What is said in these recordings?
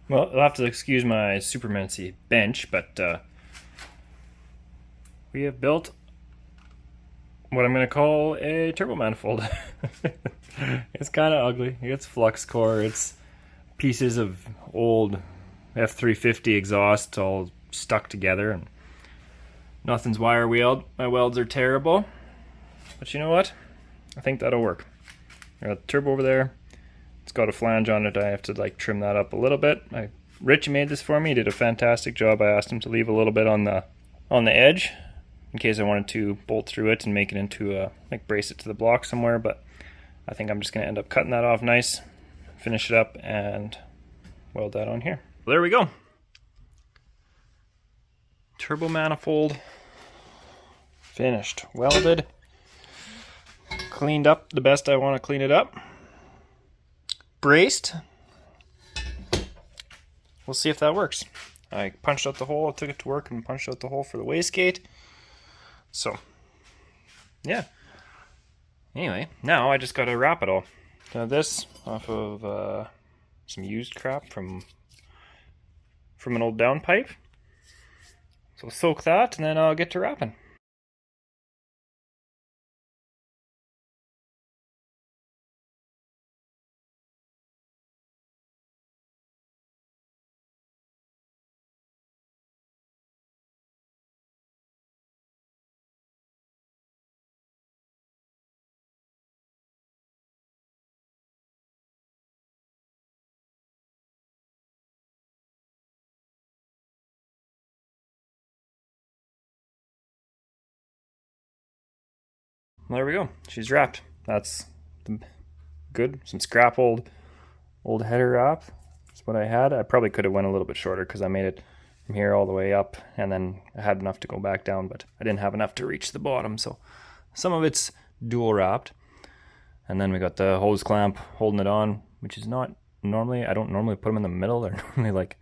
Well, you'll have to excuse my supermancy bench, but we have built what I'm going to call a turbo manifold. It's kind of ugly. It's flux core. It's pieces of old F350 exhaust all stuck together, and nothing's wire wheeled. My welds are terrible, but you know what? I think that'll work. I got the turbo over there. It's got a flange on it. I have to like trim that up a little bit. Richie made this for me. He did a fantastic job. I asked him to leave a little bit on the edge in case I wanted to bolt through it and make it into a, like, brace it to the block somewhere, but I think I'm just going to end up cutting that off nice, finish it up, and weld that on here. Well, there we go. Turbo manifold finished, welded, cleaned up the best I want to clean it up, braced. We'll see if that works. I punched out the hole, took it to work and punched out the hole for the wastegate. So, yeah. Anyway, now I just gotta wrap it all. Got this off of some used crap from an old downpipe. So we'll soak that and then I'll get to wrapping. Well, there we go. She's wrapped. That's good. Some scrap old header wrap. That's what I had. I probably could have went a little bit shorter because I made it from here all the way up, and then I had enough to go back down, but I didn't have enough to reach the bottom. So some of it's dual wrapped, and then we got the hose clamp holding it on, which is not normally. I don't normally put them in the middle. They're normally like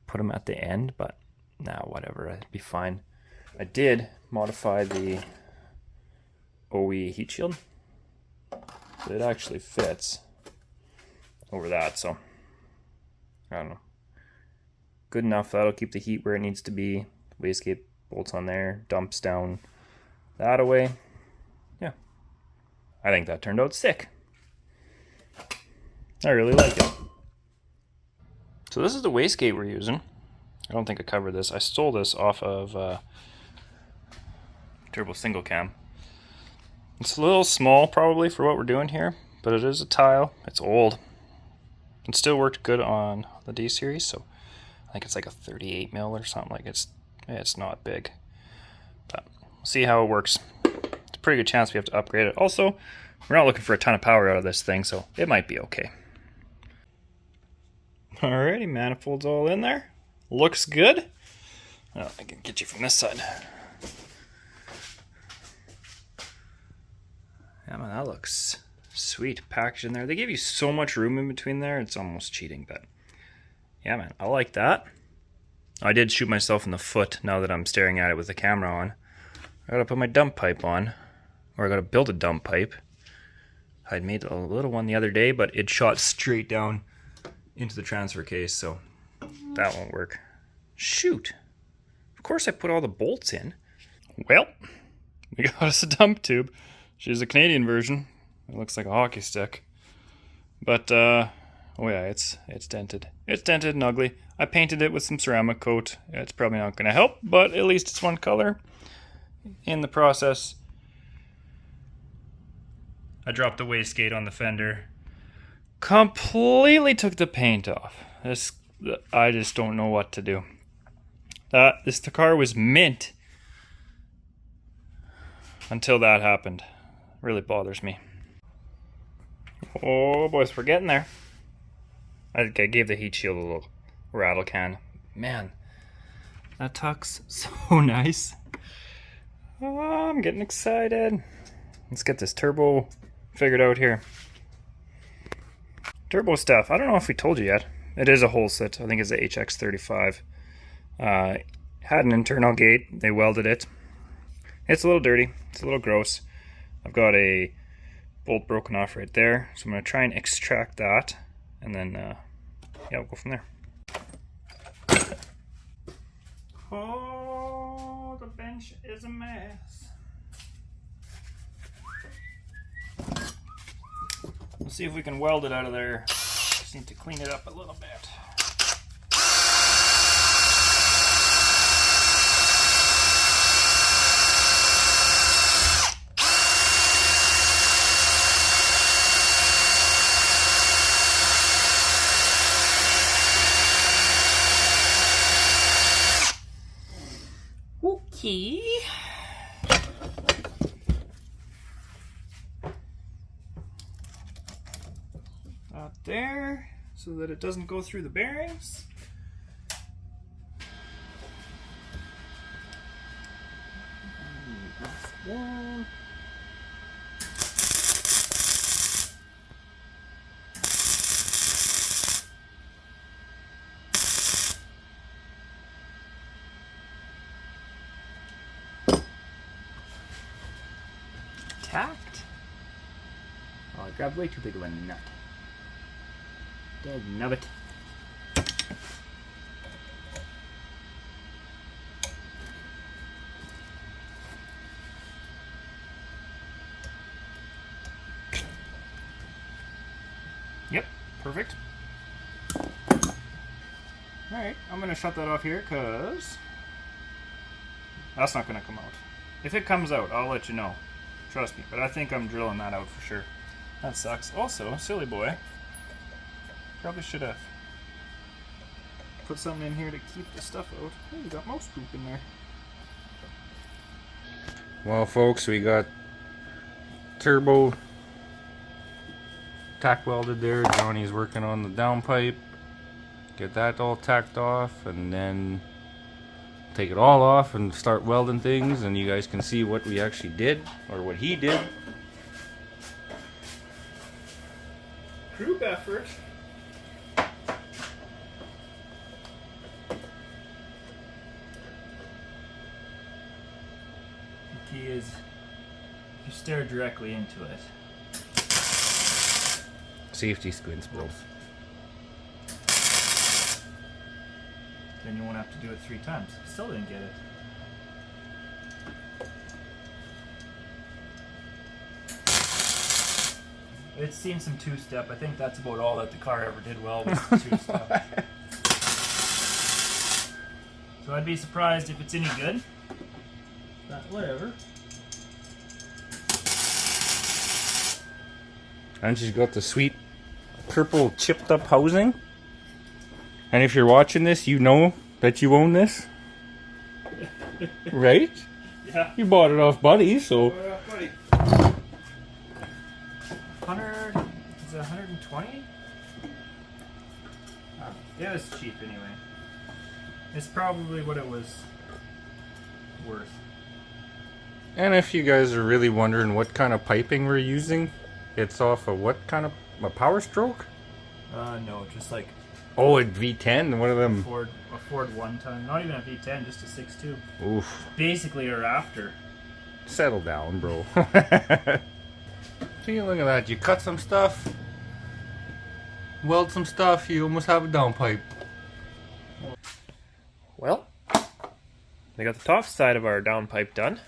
put them at the end, but nah, whatever. It'd be fine. I did modify the OE heat shield. So it actually fits over that, so I don't know. Good enough. That'll keep the heat where it needs to be. The wastegate bolts on there, dumps down that away. Yeah. I think that turned out sick. I really like it. So this is the wastegate we're using. I don't think I covered this. I stole this off of Turbo Single Cam. It's a little small probably for what we're doing here, but it is a tile. It's old. It still worked good on the D series, so I think it's like a 38 mil or something. Like it's not big, but we'll see how it works. It's a pretty good chance we have to upgrade it. Also, we're not looking for a ton of power out of this thing, so it might be okay. Alrighty, manifold's all in there. Looks good. Oh, I can get you from this side. Yeah, man, that looks sweet. Packaged in there. They give you so much room in between there, it's almost cheating, but yeah, man, I like that. I did shoot myself in the foot now that I'm staring at it with the camera on. I gotta put my dump pipe on, or I gotta build a dump pipe. I'd made a little one the other day, but it shot straight down into the transfer case, so that won't work. Shoot. Of course I put all the bolts in. Well, we got us a dump tube. She's a Canadian version. It looks like a hockey stick. But, oh yeah, it's dented. It's dented and ugly. I painted it with some ceramic coat. It's probably not going to help, but at least it's one color. In the process, I dropped the wastegate on the fender. Completely took the paint off. I just don't know what to do. The car was mint until that happened. Really bothers me. Oh boys, we're getting there. I gave the heat shield a little rattle can. Man, that tuck's so nice. Oh, I'm getting excited. Let's get this turbo figured out here. Turbo stuff. I don't know if we told you yet. It is a whole set. I think it's the HX35. Had an internal gate. They welded it. It's a little dirty. It's a little gross. I've got a bolt broken off right there, so I'm going to try and extract that, and then yeah, we'll go from there. Oh, the bench is a mess. We'll see if we can weld it out of there. Just need to clean it up a little bit. Okay. Out there so that it doesn't go through the bearings. One. Tacked. Oh, I grabbed way too big of a nut. Dead nubbit. Yep, perfect. Alright, I'm going to shut that off here because that's not going to come out. If it comes out, I'll let you know. Trust me, but I think I'm drilling that out for sure. That sucks. Also, silly boy. Probably should have put something in here to keep the stuff out. Oh, we got mouse poop in there. Well, folks, we got turbo tack welded there. Johnny's working on the downpipe. Get that all tacked off, and then take it all off and start welding things, and you guys can see what we actually did, or what he did. Group effort. The key is you stare directly into it. Safety squints, bro. Then you won't have to do it 3 times. Still didn't get it. It's seen some 2-step. I think that's about all that the car ever did well was the 2-step. So I'd be surprised if it's any good. But whatever. And she's got the sweet purple chipped up housing. And if you're watching this, you know that you own this. Right? Yeah. You bought it off Buddy, so. 100, is it 120? It was cheap anyway. It's probably what it was worth. And if you guys are really wondering what kind of piping we're using, it's off of what kind of a Power Stroke? No, just like Oh, a V10, one of them. a Ford 1-ton, not even a V10, just a 6.2. Oof. Basically a Raptor. Settle down, bro. See, look at that. You cut some stuff, weld some stuff, you almost have a downpipe. Well, we got the top side of our downpipe done.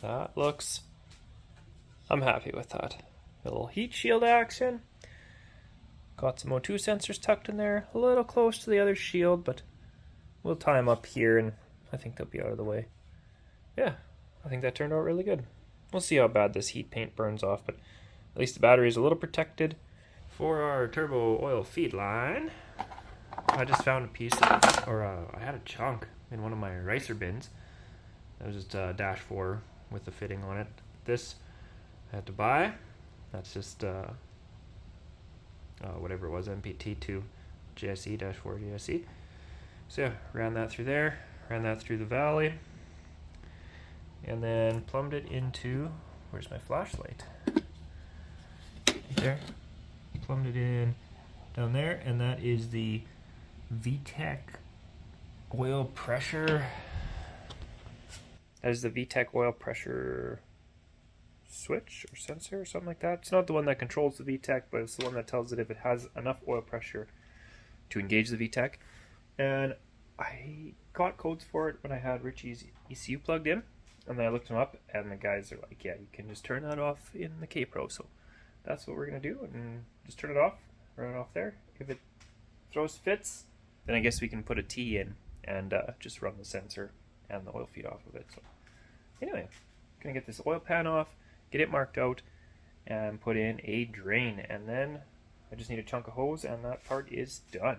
That looks... I'm happy with that. A little heat shield action. Got some O2 sensors tucked in there. A little close to the other shield, but we'll tie them up here and I think they'll be out of the way. Yeah, I think that turned out really good. We'll see how bad this heat paint burns off, but at least the battery is a little protected. For our turbo oil feed line, I just found a piece of, I had a chunk in one of my ricer bins. That was just a Dash 4 with the fitting on it. This I had to buy. That's just whatever it was, MPT2 GSE, Dash 4 GSE. So yeah, ran that through there, ran that through the valley, and then plumbed it into, where's my flashlight? Right there. Plumbed it in down there, and that is the VTEC oil pressure. That is the VTEC oil pressure switch or sensor or something like that. It's not the one that controls the VTEC, but it's the one that tells it if it has enough oil pressure to engage the VTEC. And I got codes for it when I had Richie's ECU plugged in, and then I looked them up, and the guys are like, yeah, you can just turn that off in the K Pro. So that's what we're gonna do, and just turn it off, run it off there. If it throws fits, then I guess we can put a T in and just run the sensor and the oil feed off of it. So anyway, gonna get this oil pan off, get it marked out, and put in a drain, and then I just need a chunk of hose, and that part is done.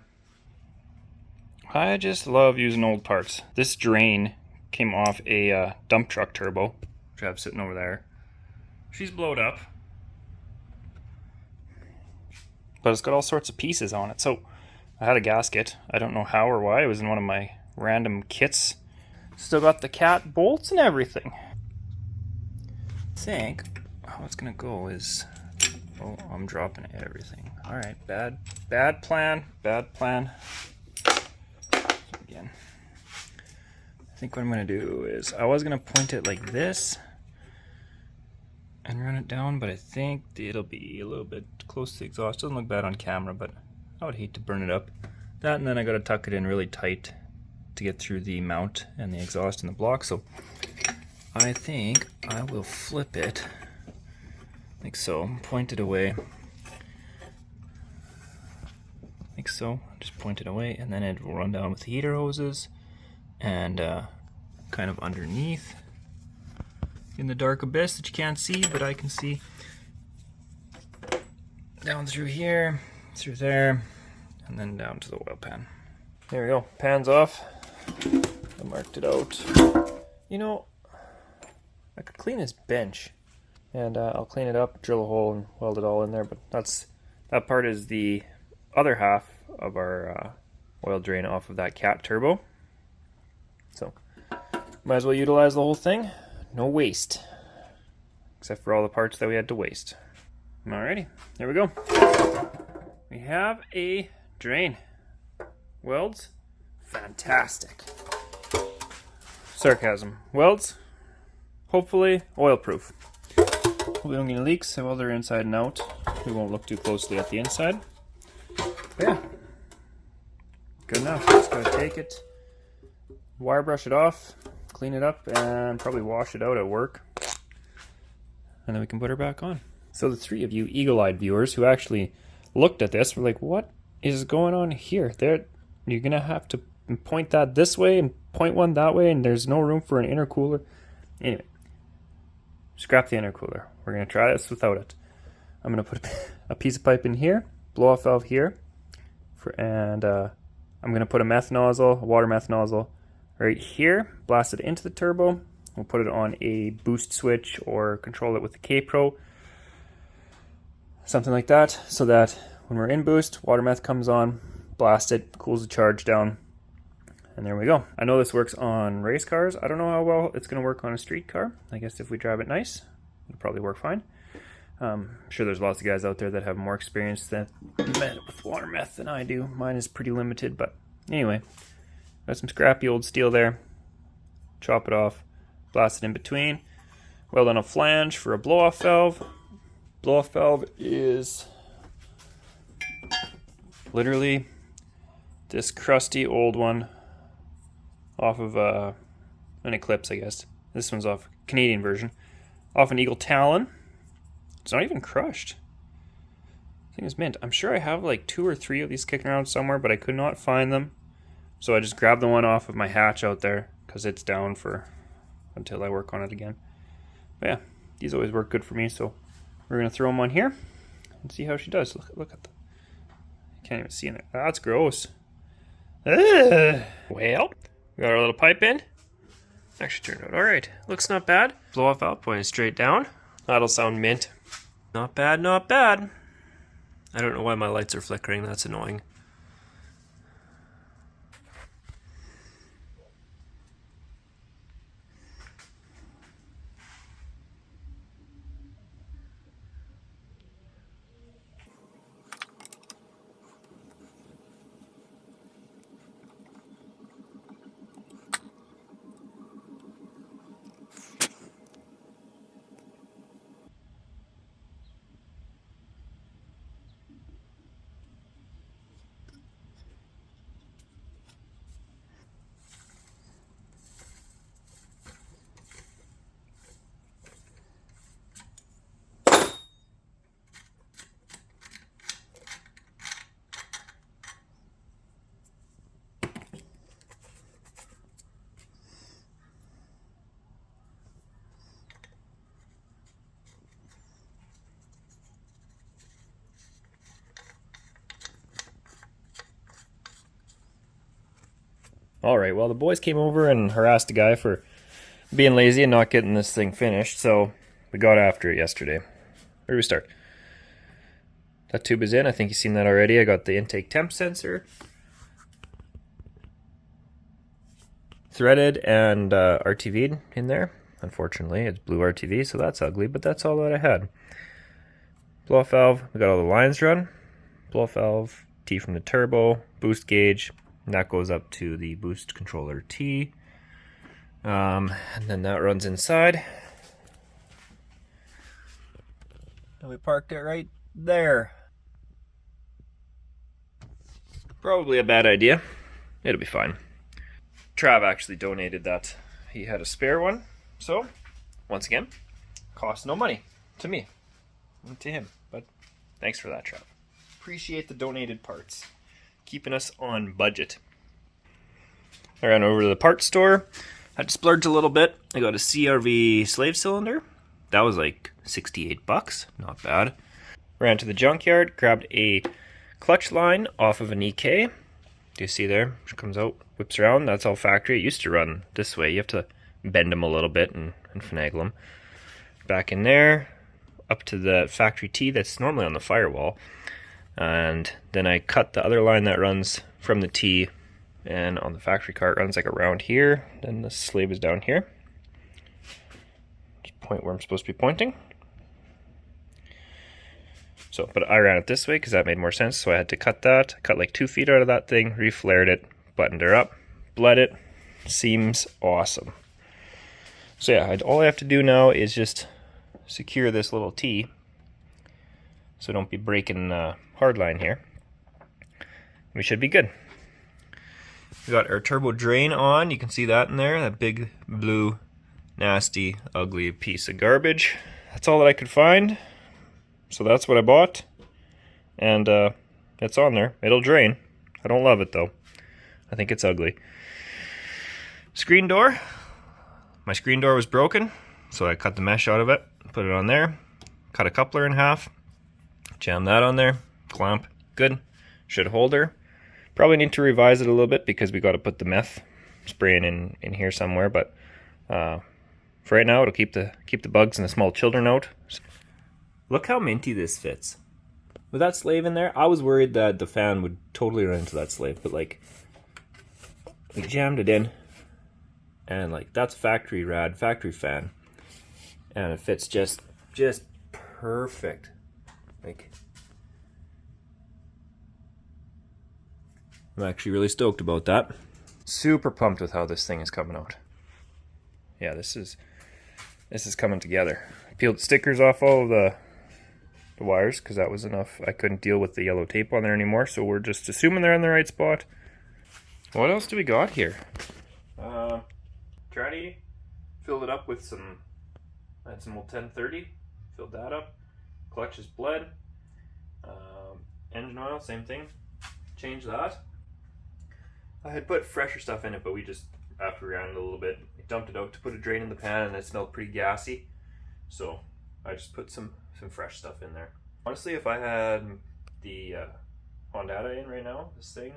I just love using old parts. This drain came off a dump truck turbo, which I have sitting over there. She's blowed up, but it's got all sorts of pieces on it. So I had a gasket. I don't know how or why. It was in one of my random kits. Still got the cat bolts and everything. I think how it's gonna go is, oh, I'm dropping everything. All right, bad plan. Again, I think what I'm gonna do is, I was gonna point it like this and run it down, but I think it'll be a little bit close to the exhaust. Doesn't look bad on camera, but I would hate to burn it up. That, and then I gotta tuck it in really tight to get through the mount and the exhaust and the block. So I think I will flip it like so, point it away like so, just point it away, and then it will run down with the heater hoses and kind of underneath in the dark abyss that you can't see, but I can see, down through here, through there, and then down to the oil pan. There we go, pan's off. I marked it out. You know, I could clean this bench, and I'll clean it up, drill a hole, and weld it all in there, but that part is the other half of our oil drain off of that cat turbo. So might as well utilize the whole thing. No waste, except for all the parts that we had to waste. Alrighty, there we go. We have a drain. Welds, fantastic. Sarcasm. Welds, hopefully oil proof. We don't get any leaks, so they're inside and out. We won't look too closely at the inside. But yeah, good enough. Just gotta take it, wire brush it off, clean it up, and probably wash it out at work. And then we can put her back on. So the three of you eagle-eyed viewers who actually looked at this were like, what is going on here? You're gonna have to point that this way and point one that way, and there's no room for an intercooler. Anyway, scrap the intercooler. We're gonna try this without it. I'm gonna put a piece of pipe in here, blow-off valve here, and I'm gonna put a water meth nozzle right here, blast it into the turbo. We'll put it on a boost switch or control it with the K Pro, something like that, so that when we're in boost, water meth comes on, blast it, cools the charge down, and there we go. I know this works on race cars. I don't know how well it's going to work on a street car. I guess if we drive it nice, it'll probably work fine. I'm sure there's lots of guys out there that have more experience with water meth than I do. Mine is pretty limited, but anyway, got some scrappy old steel there. Chop it off, blast it in between, weld on a flange for a blow-off valve. Blow-off valve is literally this crusty old one off of an Eclipse, I guess. This one's off Canadian version, off an Eagle Talon. It's not even crushed. The thing is mint. I'm sure I have like 2 or 3 of these kicking around somewhere, but I could not find them. So I just grabbed the one off of my hatch out there because it's down for until I work on it again. But yeah, these always work good for me, so we're gonna throw them on here and see how she does. Look at them. I can't even see in there. That's gross. Ugh. Well, we got our little pipe in. Actually turned out all right. Looks not bad. Blow off valve pointing straight down. That'll sound mint. Not bad, not bad. I don't know why my lights are flickering. That's annoying. Alright, well the boys came over and harassed the guy for being lazy and not getting this thing finished, so we got after it yesterday. Where do we start? That tube is in, I think you've seen that already. I got the intake temp sensor threaded and RTV'd in there. Unfortunately, it's blue RTV, so that's ugly, but that's all that I had. Blow-off valve, we got all the lines run. Blow-off valve, T from the turbo, boost gauge, and that goes up to the boost controller T. And then that runs inside. And we parked it right there. Probably a bad idea. It'll be fine. Trav actually donated that. He had a spare one. So, once again, cost no money to me. And to him. But thanks for that, Trav. Appreciate the donated parts. Keeping us on budget. I ran over to the parts store. Had to splurge a little bit. I got a CRV slave cylinder. That was like $68. Not bad. Ran to the junkyard. Grabbed a clutch line off of an EK. Do you see there? It comes out, whips around. That's all factory. It used to run this way. You have to bend them a little bit and finagle them. Back in there. Up to the factory T that's normally on the firewall. And then I cut the other line that runs from the T, and on the factory car it runs like around here. Then the slave is down here. Just point where I'm supposed to be pointing. So, but I ran it this way because that made more sense, so I had to cut that. I cut like 2 feet out of that thing, reflared it, buttoned her up, bled it. Seems awesome. So yeah, all I have to do now is just secure this little T, so don't be breaking hard line here. We should be good. We got our turbo drain on. You can see that in there, that big blue nasty ugly piece of garbage. That's all that I could find, so that's what I bought, and it's on there. It'll drain. I don't love it though. I think it's ugly. Screen door. My screen door was broken, so I cut the mesh out of it, put it on there, cut a coupler in half, jam that on there, clamp, good. Should hold her. Probably need to revise it a little bit because we got to put the meth spraying in here somewhere, but for right now it'll keep the bugs and the small children out. Look how minty this fits. With that slave in there, I was worried that the fan would totally run into that slave, but like, we jammed it in, and like, that's factory rad, factory fan, and it fits just perfect. Like, I'm actually really stoked about that. Super pumped with how this thing is coming out. Yeah, this is coming together. I peeled stickers off all of the wires because that was enough. I couldn't deal with the yellow tape on there anymore, so we're just assuming they're in the right spot. What else do we got here? Trady filled it up with some old 1030, filled that up. Clutch is bled. Engine oil, same thing. Changed that. I had put fresher stuff in it, but we just, after we ran it a little bit, we dumped it out to put a drain in the pan, and it smelled pretty gassy. So I just put some fresh stuff in there. Honestly, if I had the Honda in right now, this thing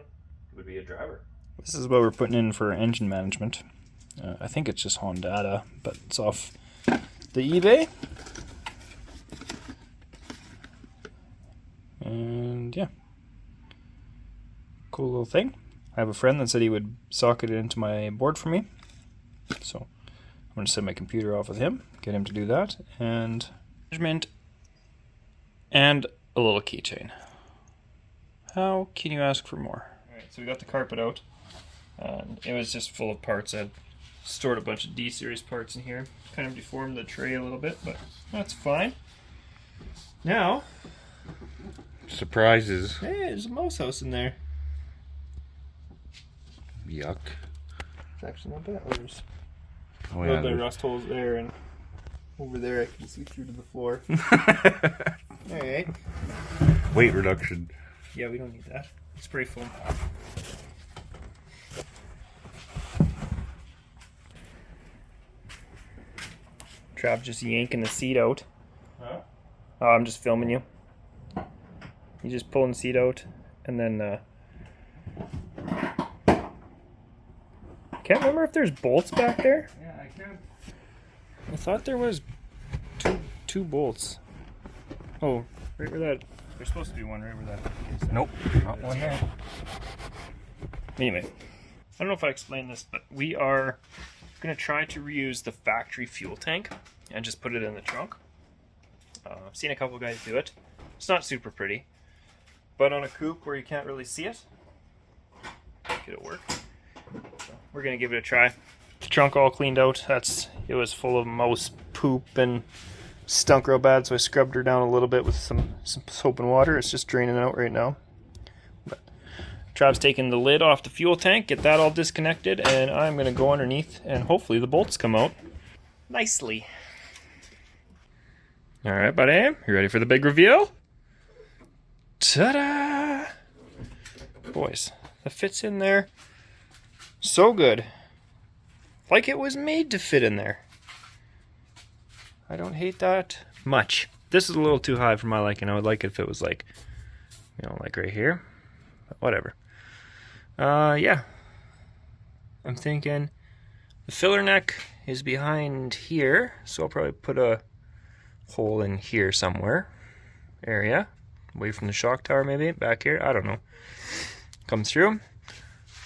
would be a driver. This is what we're putting in for engine management. I think it's just Honda, but it's off the eBay. And yeah, cool little thing. I have a friend that said he would socket it into my board for me, so I'm going to send my computer off with him, get him to do that, and management, and a little keychain. How can you ask for more? Alright, so we got the carpet out, and it was just full of parts. I had stored a bunch of D-series parts in here. Kind of deformed the tray a little bit, but that's fine. Now, Surprises. hey, there's a mouse house in there. Yuck. It's actually not bad. There's Oh, a yeah, little bit of there's- rust holes there, and over there I can see through to the floor. Alright. Weight reduction. Yeah, we don't need that. Spray foam. Trav just yanking the seat out. Huh? Oh, I'm just filming you. You just pulling the seat out, and then Can't remember if there's bolts back there. Yeah, I can't. I thought there was two bolts. Oh, right where that. There's supposed to be one right where that is. Nope, not one there. Anyway, I don't know if I explained this, but we are going to try to reuse the factory fuel tank and just put it in the trunk. I've seen a couple guys do it. It's not super pretty, but on a coupe where you can't really see it, it'll work. So we're going to give it a try. The trunk all cleaned out. It was full of mouse poop and stunk real bad, so I scrubbed her down a little bit with some soap and water. It's just draining out right now. But Trav's taking the lid off the fuel tank, get that all disconnected, and I'm going to go underneath and hopefully the bolts come out nicely. All right, buddy, you ready for the big reveal? Ta-da! Boys, that fits in there so good. Like it was made to fit in there. I don't hate that much. This is a little too high for my liking. I would like it if it was like, like right here. But whatever. Yeah. I'm thinking the filler neck is behind here, so I'll probably put a hole in here somewhere. Area. Away from the shock tower maybe. Back here. I don't know. Comes through.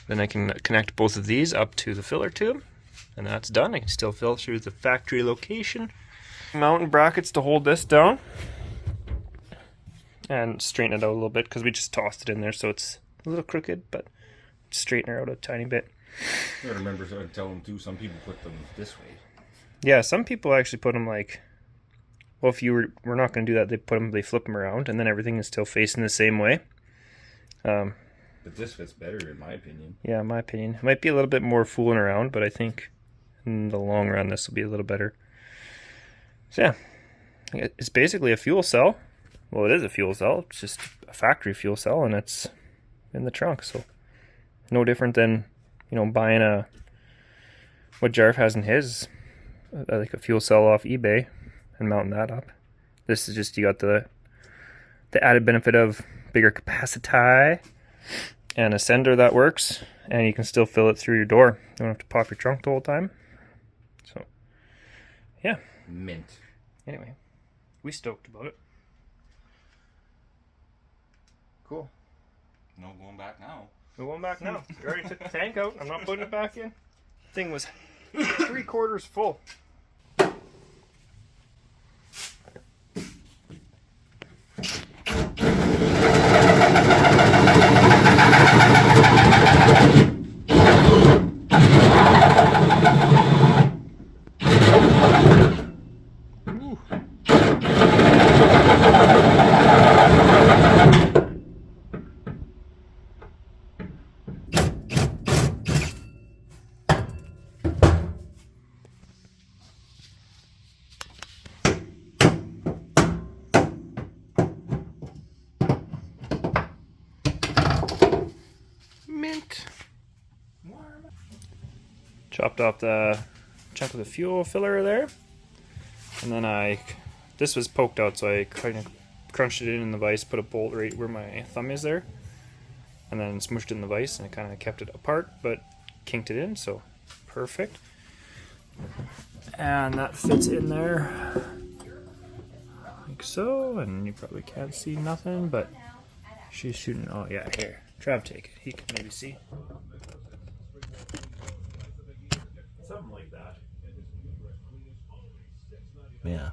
Then I can connect both of these up to the filler tube. And that's done. I can still fill through the factory location. Mountain brackets to hold this down. And straighten it out a little bit because we just tossed it in there, so it's a little crooked, but straighten her out a tiny bit. I remember telling them too, some people put them this way. Yeah, some people actually put them like, well, if we're not going to do that, they flip them around, and then everything is still facing the same way. But this fits better in my opinion. Yeah, in my opinion. It might be a little bit more fooling around, but I think in the long run this will be a little better. So yeah, it's basically a fuel cell. Well, it is a fuel cell. It's just a factory fuel cell, and it's in the trunk. So no different than, buying what Jarv has in his, like a fuel cell off eBay and mounting that up. This is just, you got the added benefit of bigger capacity and a sender that works, and you can still fill it through your door. You don't have to pop your trunk the whole time. So yeah. Mint. Anyway, we stoked about it. Cool. No going back now. We're going back now. We already took the tank out. I'm not putting it back in. Thing was 3/4 full. Mint. Chopped off the chunk of the fuel filler there, and then this was poked out, so I kind of crunched it in the vise, put a bolt right where my thumb is there, and then smushed it in the vise, and it kind of kept it apart, but kinked it in, so perfect. And that fits in there like so, and you probably can't see nothing, but she's shooting. Oh yeah, here, Trav, take it. He can maybe see. Something like that. Yeah.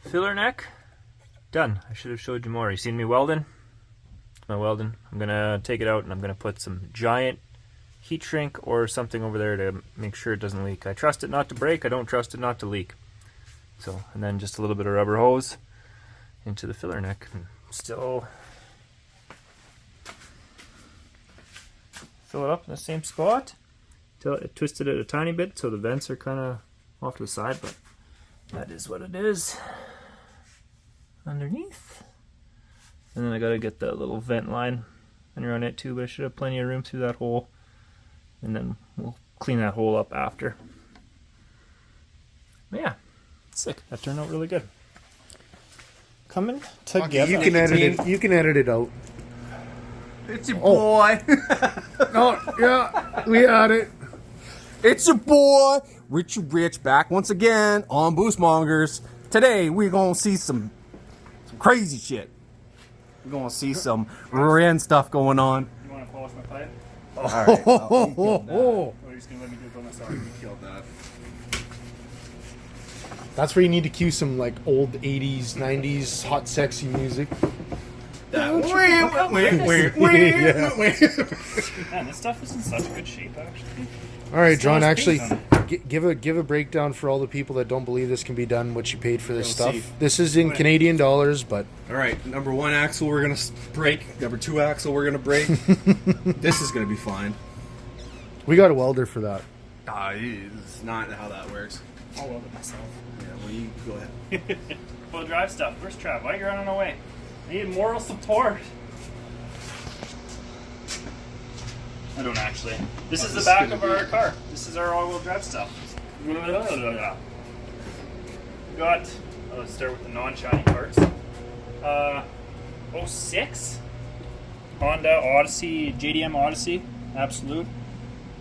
Filler neck done. I should have showed you more. You seen me welding? My welding. I'm gonna take it out and I'm gonna put some giant heat shrink or something over there to make sure it doesn't leak. I trust it not to break. I don't trust it not to leak. So, and then just a little bit of rubber hose into the filler neck. And still fill it up in the same spot. Till it twisted it a tiny bit so the vents are kind of off to the side, but that is what it is underneath. And then I gotta get the little vent line and run it too, but I should have plenty of room through that hole. And then we'll clean that hole up after. But yeah, sick. That turned out really good. Coming together. You can edit it. You can edit it out. It's your boy. Oh yeah, we had it. It's your boy, Richard Rich, back once again on Boostmongers. Today we're gonna see some crazy shit. We're gonna see some rand stuff going on. You want to polish my pipe? All right. Oh, Or are you just gonna let me do it by myself? You killed that. that's where you need to cue some like old '80s, '90s hot, sexy music. Man, this stuff is in such good shape, actually. All right, Still John. has Actually, paint give a breakdown for all the people that don't believe this can be done. What you paid for this You'll stuff. see. This is in Canadian dollars, but All right, number 1 axle we're gonna break. Number 2 axle we're gonna break. This is gonna be fine. we got a welder for that. It's not how that works. I'll weld it myself. Yeah, well, you go ahead. Well, drive stuff. Where's Trav? Why are you running away? I need moral support. I don't actually. This is the back of our car. This is our all-wheel drive stuff. We got, let's start with the non-shiny parts. 06 Honda Odyssey, JDM Odyssey, Absolute.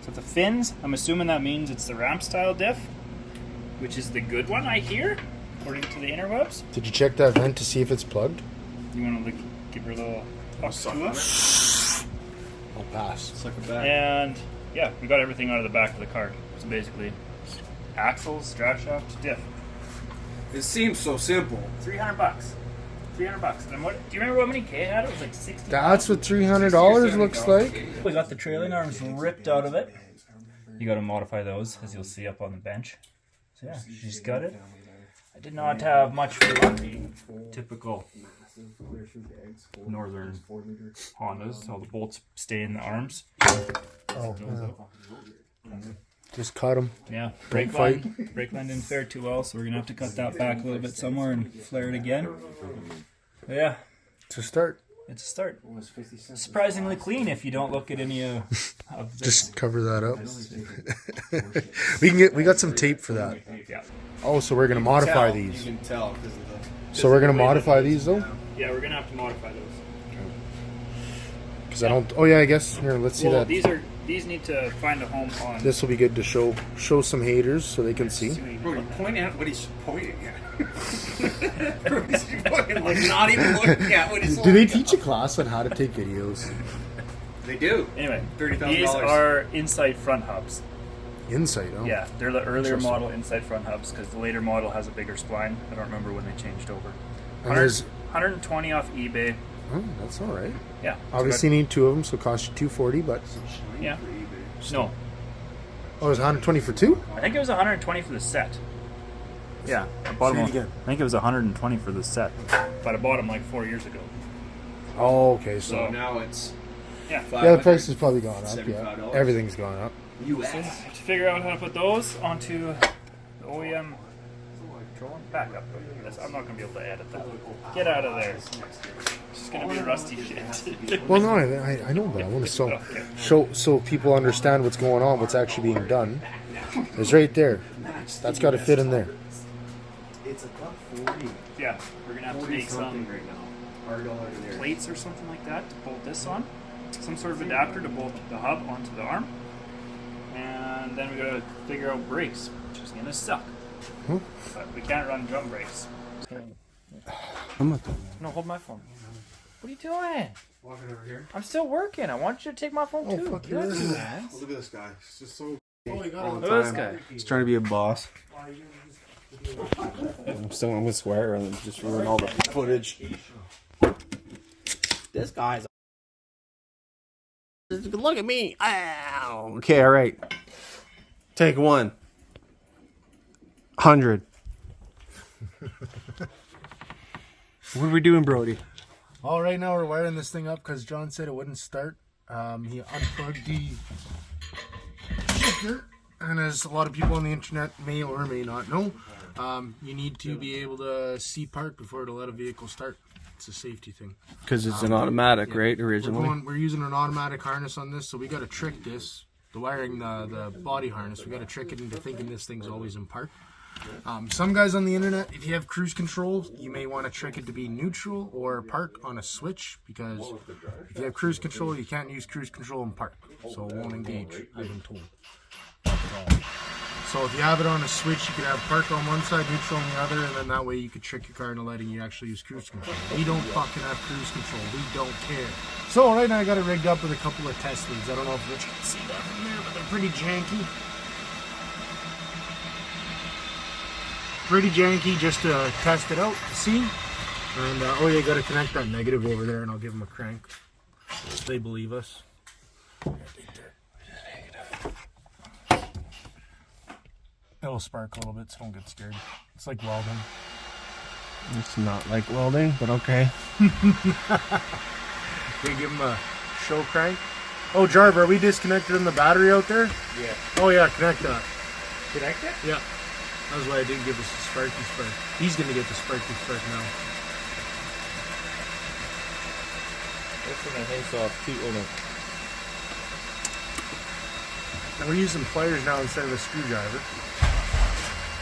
So the fins, I'm assuming that means it's the ramp style diff, which is the good one, I hear, according to the interwebs. Did you check that vent to see if it's plugged? You want to give her a little puck to it? I'll pass. Suck it back. And yeah, we got everything out of the back of the car. So basically, axles, strap shaft, diff. It seems so simple. $300. $300. And what? Do you remember what many K it had? It was like 60. That's what $300 looks like. We got the trailing arms ripped out of it. You got to modify those, as you'll see up on the bench. So yeah, she's got it. I did not have much for luck. Typical northern Hondas. All the bolts stay in the arms. Oh, just cut them. Yeah, Don't brake line didn't fare too well, so we're gonna have to cut that back a little bit somewhere and flare it again. But yeah, It's a start. it's a start. Surprisingly clean if you don't look at any of the. Just cover that up. We got some tape for that. Yeah. Oh, so we're gonna modify these. You can tell because of the. So we're gonna modify these though, Yeah, we're gonna have to modify those. because I don't. Oh yeah, I guess here. Let's see Well, that. these need to find a home on. This will be good to show some haters so they can see. Bro, point at what he's pointing at. He's pointing, like not even looking at what he's Do they looking teach a class on how to take videos? at. They do. Anyway, $30,000. these are inside front hubs. Insight. Oh. Yeah, they're the earlier Interesting. model inside front hubs because the later model has a bigger spline. I don't remember when they changed over. And there's. 120 off eBay. Oh, that's all right. Yeah. Obviously, you need two of them, so it costs you $240. But Yeah. No, oh, it was 120 for two. I think it was 120 for the set. Yeah, I bought Say them. it again. I think it was 120 for the set, but I bought them like 4 years ago. Oh, okay. So So now it's Yeah. yeah, the price has probably gone up. Yeah, $75. everything's gone up. US. To figure out how to put those onto the OEM backup. I'm not gonna be able to edit that. Get out of there. It's just gonna be rusty shit. Well, no, I know that. I want to show so people understand what's going on, what's actually being done. It's right there. That's got to fit in there. It's $140. Yeah, we're gonna have to make some plates or something like that to bolt this on. Some sort of adapter to bolt the hub onto the arm. And then we gotta figure out brakes, which is gonna suck. But we can't run drum brakes. I'm not done. No, hold my phone. What are you doing? Walking over here. I'm still working. I want you to take my phone too. fuck You don't you. do that. Look at this guy. He's just so. Look at this guy. He's trying to be a boss. I'm gonna swear and just ruin all the footage. This guy's. Look at me. Ow. Okay, all right. Take one. 100. What are we doing, Brody? All right, now we're wiring this thing up because John said it wouldn't start. He unplugged the shifter, and as a lot of people on the internet may or may not know, you need to be able to see park before to let a vehicle start. It's a safety thing. Because it's an automatic, right? Originally. We're using an automatic harness on this, so we got to trick this wiring the body harness. We got to trick it into thinking this thing's always in park. Some guys on the internet, if you have cruise control, you may want to trick it to be neutral or park on a switch, because if you have cruise control, you can't use cruise control in park, so it won't engage, I've been told. So if you have it on a switch, you could have park on one side, neutral on the other, and then that way you could trick your car into letting you actually use cruise control. We don't fucking have cruise control. We don't care. So right now I got it rigged up with a couple of test leads. I don't know if Rich can see that from there, but they're pretty janky. Pretty janky just to test it out to see. And oh yeah, you got to connect that negative over there, and I'll give them a crank if they believe us. It'll spark a little bit, so don't get scared. It's like welding. It's not like welding, but okay. Okay, give him a show crank. Oh, Jarv, are we disconnected in the battery out there? Yeah. Oh yeah, connect that. Connect it? Yeah. That's why I didn't give us the sparky spark. He's gonna get the sparky spark now. That's when the head's off too. Oh no. And we're using pliers now instead of a screwdriver.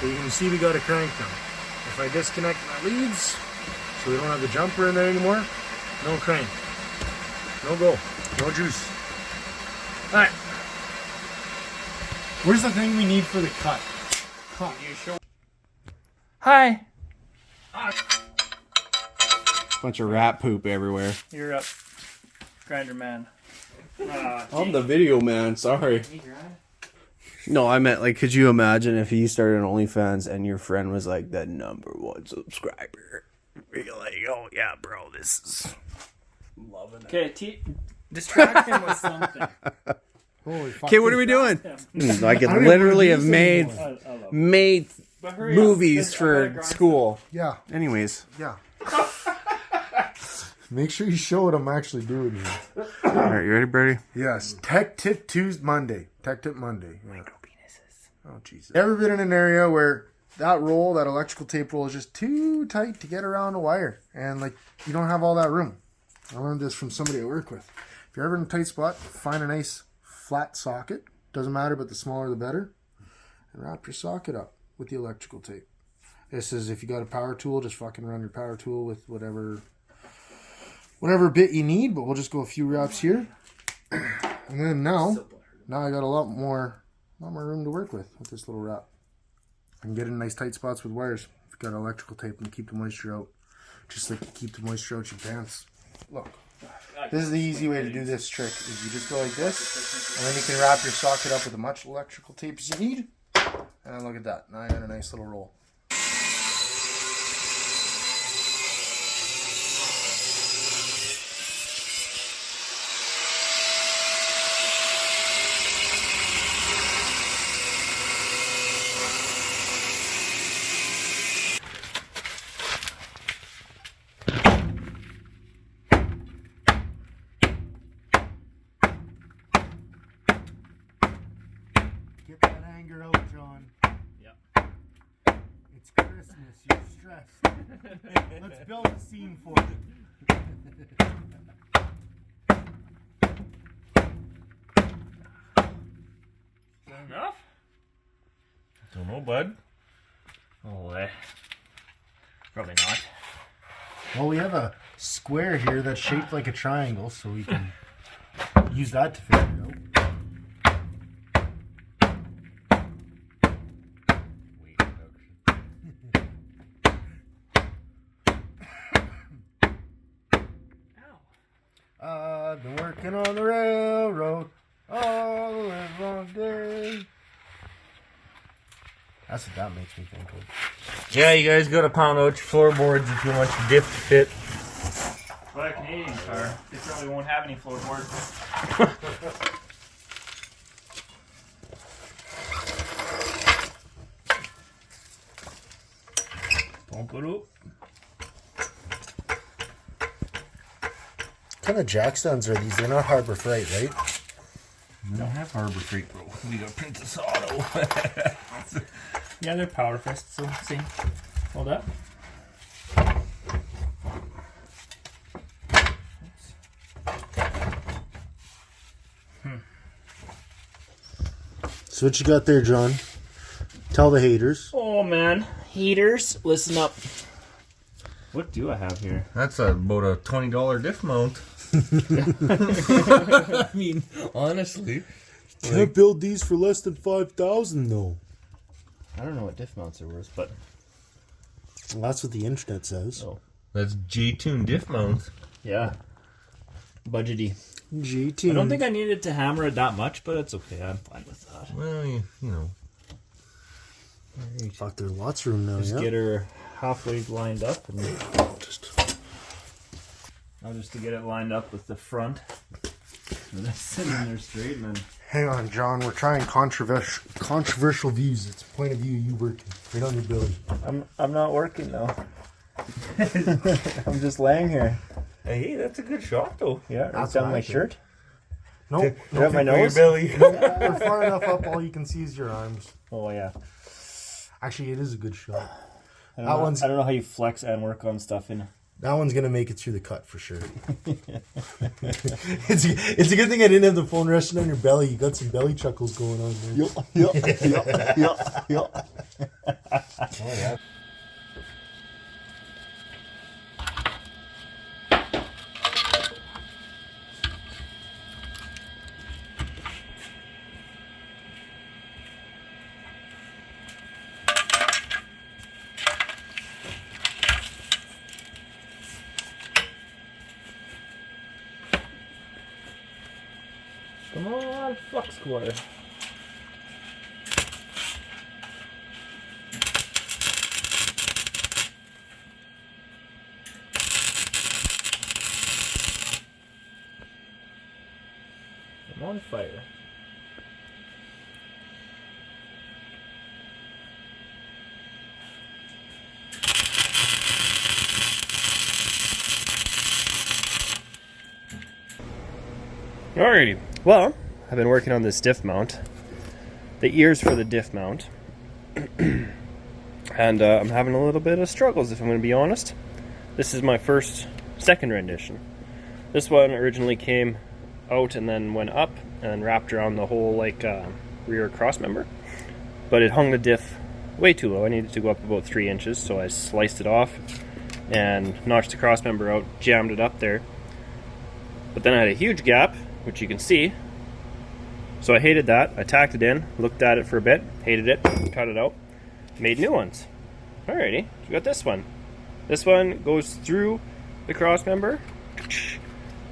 But you can see we got a crank now. If I disconnect my leads, so we don't have the jumper in there anymore, no crank. No go. No juice. Alright. Where's the thing we need for the cut? Cut. Hi. Bunch of rat poop everywhere. You're up, Grinder Man. I'm the video man, sorry. No, I meant, like, could you imagine if he started an OnlyFans and your friend was like the #1 subscriber? You're like, oh yeah, bro, this is loving it. Okay, distract him with something. Holy fuck. Okay, what are we doing? I could literally have made But hurry movies up. for school. Yeah, Anyways, yeah. Make sure you show what I'm actually doing here. all right, you ready, Brady? Yes. Tech Tip Tuesday, Monday. Tech Tip Monday. Micro penises. Oh, Jesus. Ever been in an area where that roll, that electrical tape roll, is just too tight to get around a wire, and like you don't have all that room? I learned this from somebody I work with. If you're ever in a tight spot, find a nice flat socket. Doesn't matter, but the smaller the better. And wrap your socket up with the electrical tape. This is if you got a power tool, just fucking run your power tool with whatever bit you need, but we'll just go a few wraps here. And then now I got a lot more room to work with this little wrap. I can get in nice tight spots with wires. If you've got electrical tape and keep the moisture out. Just like you keep the moisture out your pants. Look, this is the easy way to do this trick. Is you just go like this, and then you can wrap your socket up with as much electrical tape as you need. And then look at that. Now I got a nice little roll. Get that anger out, John. Yep. It's Christmas. You're stressed. Let's build a scene for you. Enough? Don't know, bud. Oh, probably not. Well, we have a square here that's shaped like a triangle, so we can use that to figure it out. I've been working on the railroad all the livelong day. That's what that makes me think of. Yeah, you guys gotta pound out your floorboards if you want your diff to fit. But a Canadian car, they probably won't have any floorboards. Pump it up. What kind of jack stands are these? They're not Harbor Freight, right? We don't have Harbor Freight, bro. We got Princess Auto. Yeah, they're power fists, so see. Hold up. So what you got there, John? Tell the haters. Oh man, haters, listen up. What do I have here? That's about a $20 diff mount. I mean, honestly. Can't build these for less than 5,000 though. I don't know what diff mounts are worth, but Well, that's what the internet says. oh That's J-Tune diff mounts. yeah, budgety. GT. I don't think I needed to hammer it that much, but it's okay. I'm fine with that. Well, you know. Fuck, there's lots of room now. Just Yeah. get her halfway lined up, and Just to get it lined up with the front. So that's sitting there straight, and then hang on, John. We're trying controversial views. It's a point of view you working right on your belly. I'm not working though. I'm just laying here. Hey, that's a good shot, though. Yeah, right That's down what my I think. shirt. Nope. Right up my Your nose. belly. We're far enough up. All you can see is your arms. Oh yeah. Actually, it is a good shot. I That one's- don't know how you flex and work on stuff in. That one's gonna make it through the cut for sure. it's a good thing I didn't have the phone resting on your belly. You got some belly chuckles going on there. Oh, yeah. Come on, flux core. I'm on fire. Alrighty. Well, I've been working on this diff mount. The ears for the diff mount. And I'm having a little bit of struggles, if I'm going to be honest. This is my second rendition. This one originally came out and then went up and then wrapped around the whole rear cross member. But it hung the diff way too low. I needed to go up about 3 inches, so I sliced it off and notched the cross member out, jammed it up there. But then I had a huge gap, which you can see. So I hated that. I tacked it in, looked at it for a bit, hated it, cut it out, made new ones. Alrighty, so we got this one. This one goes through the cross member,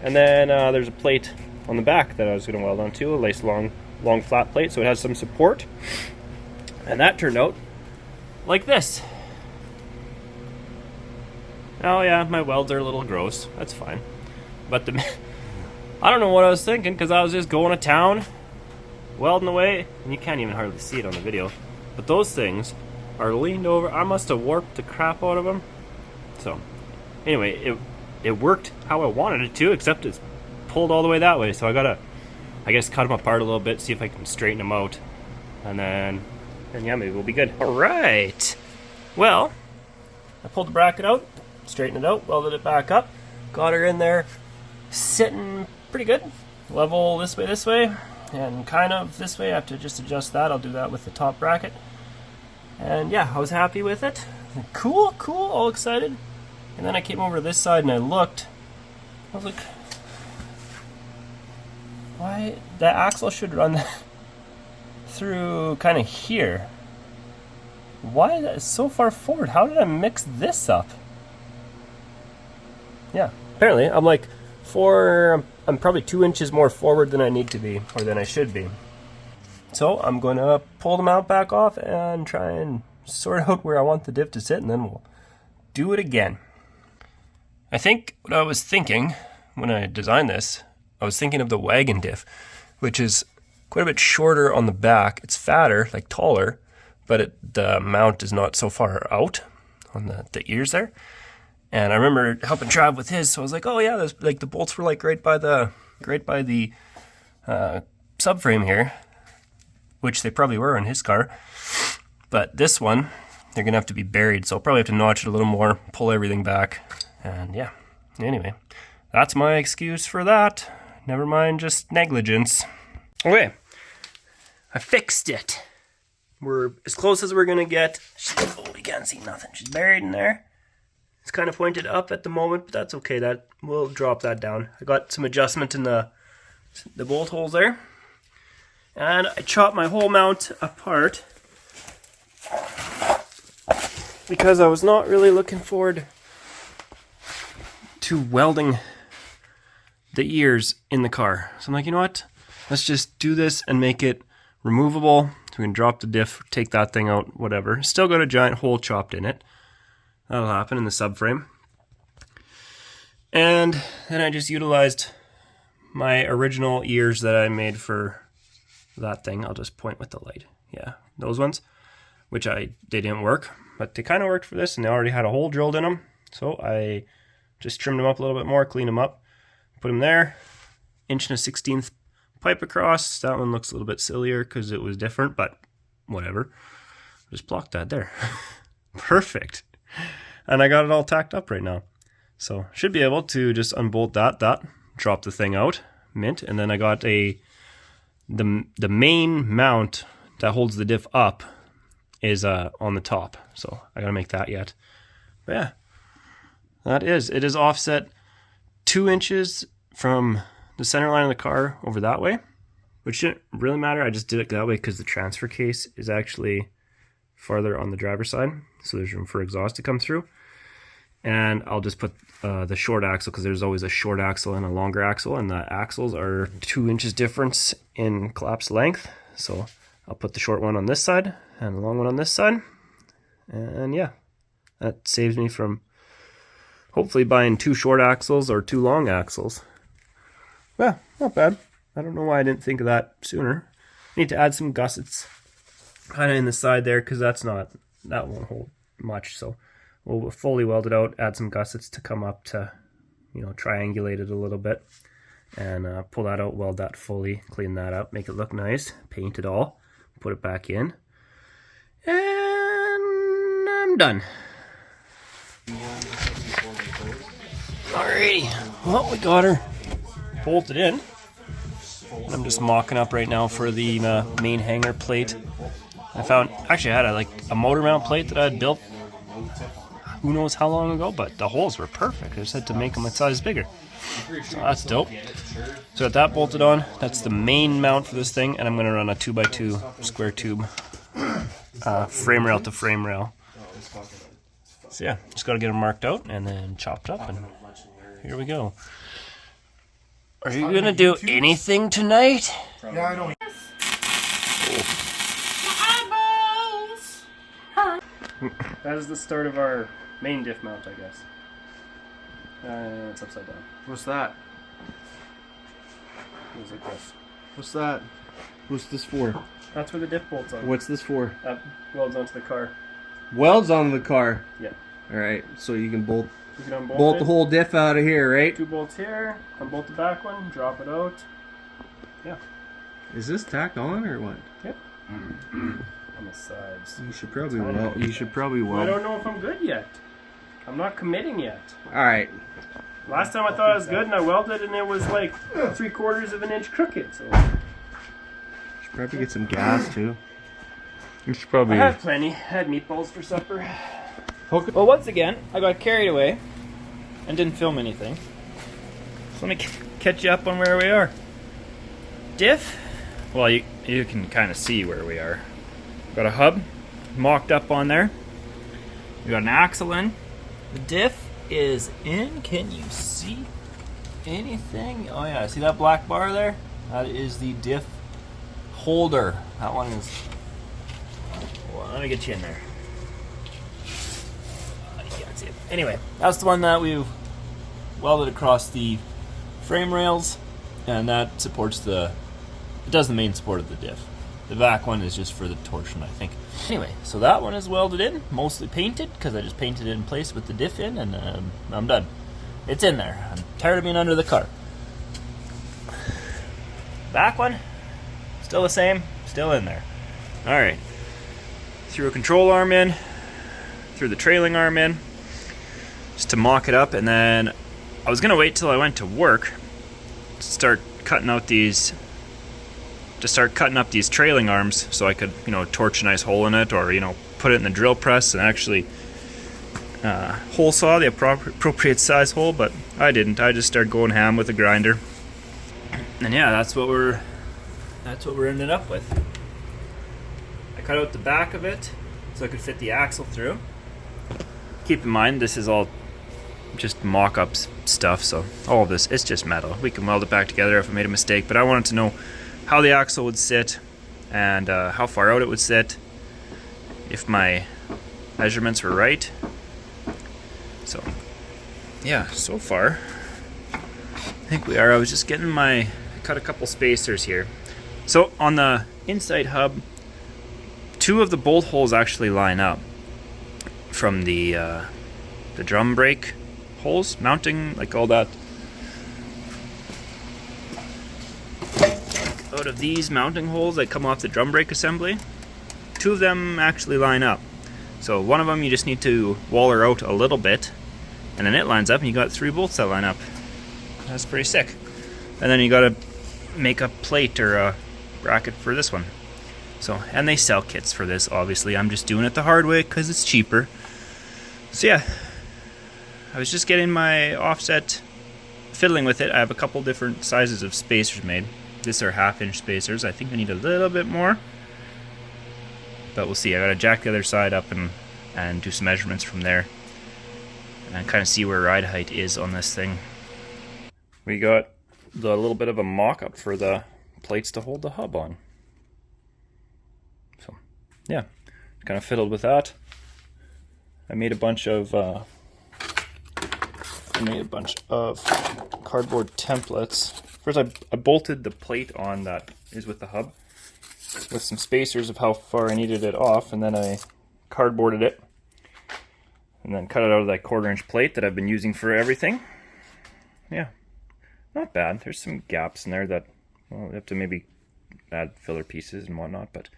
and then there's a plate on the back that I was going to weld onto, a nice long flat plate, so it has some support. And that turned out like this. Oh yeah, my welds are a little gross. That's fine. But I don't know what I was thinking, because I was just going to town, welding away, and you can't even hardly see it on the video. But those things are leaned over. I must have warped the crap out of them. So, anyway, it worked how I wanted it to, except it's pulled all the way that way. So I gotta, I guess, cut them apart a little bit, see if I can straighten them out. And yeah, maybe we'll be good. Alright. Well, I pulled the bracket out, straightened it out, welded it back up, got her in there, sitting pretty good. Level this way, and kind of this way. I have to just adjust that. I'll do that with the top bracket. And yeah, I was happy with it. Cool, all excited. And then I came over to this side and I looked. I was like, why? The axle should run through kind of here. Why is that so far forward? How did I mix this up? Yeah, apparently I'm like I'm probably 2 inches more forward than I need to be, or than I should be. So I'm going to pull the mount back off and try and sort out where I want the diff to sit, and then we'll do it again. I think what I was thinking when I designed this, I was thinking of the wagon diff, which is quite a bit shorter on the back. It's fatter, like taller, but the mount is not so far out on the ears there. And I remember helping Trav with his, so I was like, oh yeah, there's, like, the bolts were like right by the subframe here, which they probably were on his car. But this one, they're gonna have to be buried, so I'll probably have to notch it a little more, pull everything back, and yeah. Anyway, that's my excuse for that. Never mind, just negligence. Okay, I fixed it. We're as close as we're gonna get. Oh, we can't see nothing. She's buried in there. It's kind of pointed up at the moment, but that's okay. That we'll drop that down. I got some adjustment in the bolt holes there. And I chopped my whole mount apart because I was not really looking forward to welding the ears in the car. So I'm like, you know what? Let's just do this and make it removable. So we can drop the diff, take that thing out, whatever. Still got a giant hole chopped in it. That'll happen in the subframe. And then I just utilized my original ears that I made for that thing. I'll just point with the light. Yeah, those ones, which they didn't work, but they kind of worked for this, and they already had a hole drilled in them. So I just trimmed them up a little bit more, cleaned them up, put them there, 1.1/16 pipe across. That one looks a little bit sillier because it was different, but whatever. Just blocked that there. Perfect. And I got it all tacked up right now. So should be able to just unbolt that, drop the thing out, mint, and then I got the main mount that holds the diff up is on the top. So I gotta make that yet. But yeah, it is offset 2 inches from the center line of the car over that way, which shouldn't really matter. I just did it that way because the transfer case is actually farther on the driver's side, so there's room for exhaust to come through. And I'll just put the short axle, because there's always a short axle and a longer axle, and the axles are 2 inches difference in collapse length. So I'll put the short one on this side and the long one on this side. And yeah, that saves me from hopefully buying 2 short axles or 2 long axles. Yeah, not bad. I don't know why I didn't think of that sooner. Need to add some gussets kind of in the side there, because that won't hold much. So we'll fully weld it out, add some gussets to come up to, triangulate it a little bit, and pull that out, weld that fully, clean that up, make it look nice, paint it all, put it back in, and I'm done. Alrighty, well, we got her bolted in. I'm just mocking up right now for the main hanger plate. I had a motor mount plate that I had built who knows how long ago, but the holes were perfect. I just had to make them a size bigger. So that's dope. So got that bolted on. That's the main mount for this thing, and I'm going to run a 2x2 square tube frame rail to frame rail. So yeah, just got to get them marked out and then chopped up, and here we go. Are you going to do anything tonight? Yeah, I know. That is the start of our main diff mount, I guess. It's upside down. What's that? It was like this. What's that? What's this for? That's where the diff bolts on. What's this for? That welds onto the car. Welds on the car. Yeah. All right, so you can bolt Bolt the whole diff out of here, right? 2 bolts here, unbolt the back one, drop it out. Yeah. Is this tacked on or what? Yep. On the sides. You should probably weld. You should probably weld. I don't know if I'm good yet. I'm not committing yet. All right. Last time I thought I was good, and I welded, and it was like 3/4 of an inch crooked. So Should probably get some gas too. You should probably. I had plenty. I had meatballs for supper. Well, once again, I got carried away and didn't film anything. So let me catch you up on where we are. Diff? Well, you can kind of see where we are. Got a hub mocked up on there. We got an axle in. The diff is in. Can you see anything? Oh yeah, see that black bar there? That is the diff holder. That one is... Well, let me get you in there. Anyway, that's the one that we've welded across the frame rails, and that supports it does the main support of the diff. The back one is just for the torsion, I think. Anyway, so that one is welded in, mostly painted, because I just painted it in place with the diff in, and I'm done. It's in there. I'm tired of being under the car. Back one, still the same, still in there. Alright. Threw a control arm in, threw the trailing arm in, just to mock it up, and then I was gonna wait till I went to work to start cutting out these to start cutting up these trailing arms so I could, you know, torch a nice hole in it, or, you know, put it in the drill press and actually hole saw the appropriate size hole, but I didn't. I just started going ham with the grinder. And yeah, that's what we're ending up with. I cut out the back of it so I could fit the axle through. Keep in mind, this is all just mock-up stuff, so all of this, it's just metal. We can weld it back together if I made a mistake, but I wanted to know how the axle would sit and how far out it would sit, if my measurements were right. So yeah, so far I think we are. I was just getting I cut a couple spacers here. So on the inside hub, 2 of the bolt holes actually line up from the drum brake holes, mounting, like all that. Out of these mounting holes that come off the drum brake assembly, 2 of them actually line up. So one of them you just need to waller out a little bit, and then it lines up and you got 3 bolts that line up. That's pretty sick. And then you got to make a plate or a bracket for this one. So, and they sell kits for this, obviously. I'm just doing it the hard way because it's cheaper. So yeah, I was just getting my offset, fiddling with it. I have a couple different sizes of spacers made. These are 1/2-inch spacers. I think I need a little bit more, but we'll see. I gotta jack the other side up and do some measurements from there and kind of see where ride height is on this thing. We got the little bit of a mock-up for the plates to hold the hub on. So yeah, kind of fiddled with that. I made a bunch of cardboard templates. First, I bolted the plate on that is with the hub with some spacers of how far I needed it off, and then I cardboarded it and then cut it out of that 1/4-inch plate that I've been using for everything. Yeah, not bad. There's some gaps in there that, well, we have to maybe add filler pieces and whatnot, but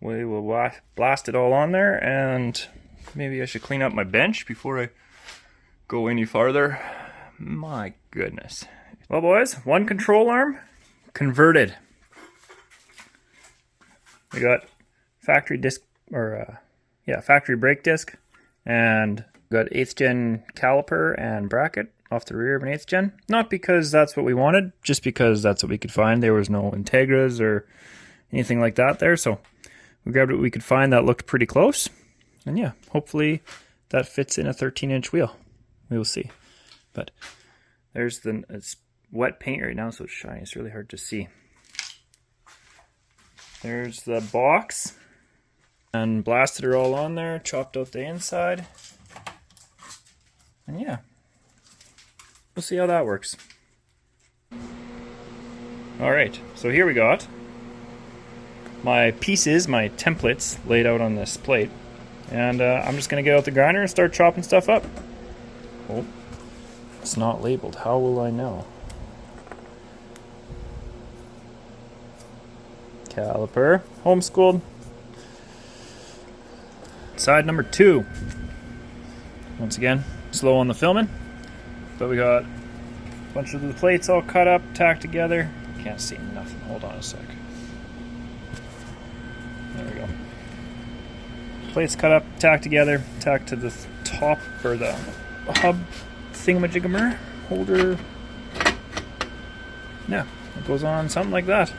we will blast it all on there, and maybe I should clean up my bench before I go any farther. My goodness. Well, boys, 1 control arm converted. We got factory disc, or factory brake disc, and got 8th gen caliper and bracket off the rear of an 8th gen. Not because that's what we wanted, just because that's what we could find. There was no Integras or anything like that there, so we grabbed what we could find that looked pretty close. And yeah, hopefully that fits in a 13-inch wheel. We will see. But there's it's wet paint right now, so it's shiny. It's really hard to see. There's the box. And blasted her all on there, chopped out the inside. And yeah, we'll see how that works. Alright, so here we got my pieces, my templates laid out on this plate. And I'm just going to get out the grinder and start chopping stuff up. Oh, it's not labeled. How will I know? Caliper, homeschooled. Side number 2. Once again, slow on the filming, but we got a bunch of the plates all cut up, tacked together. Can't see nothing. Hold on a sec. There we go. Plates cut up, tacked together, tacked to the top for the hub thingamajiggamer holder. Yeah, it goes on something like that.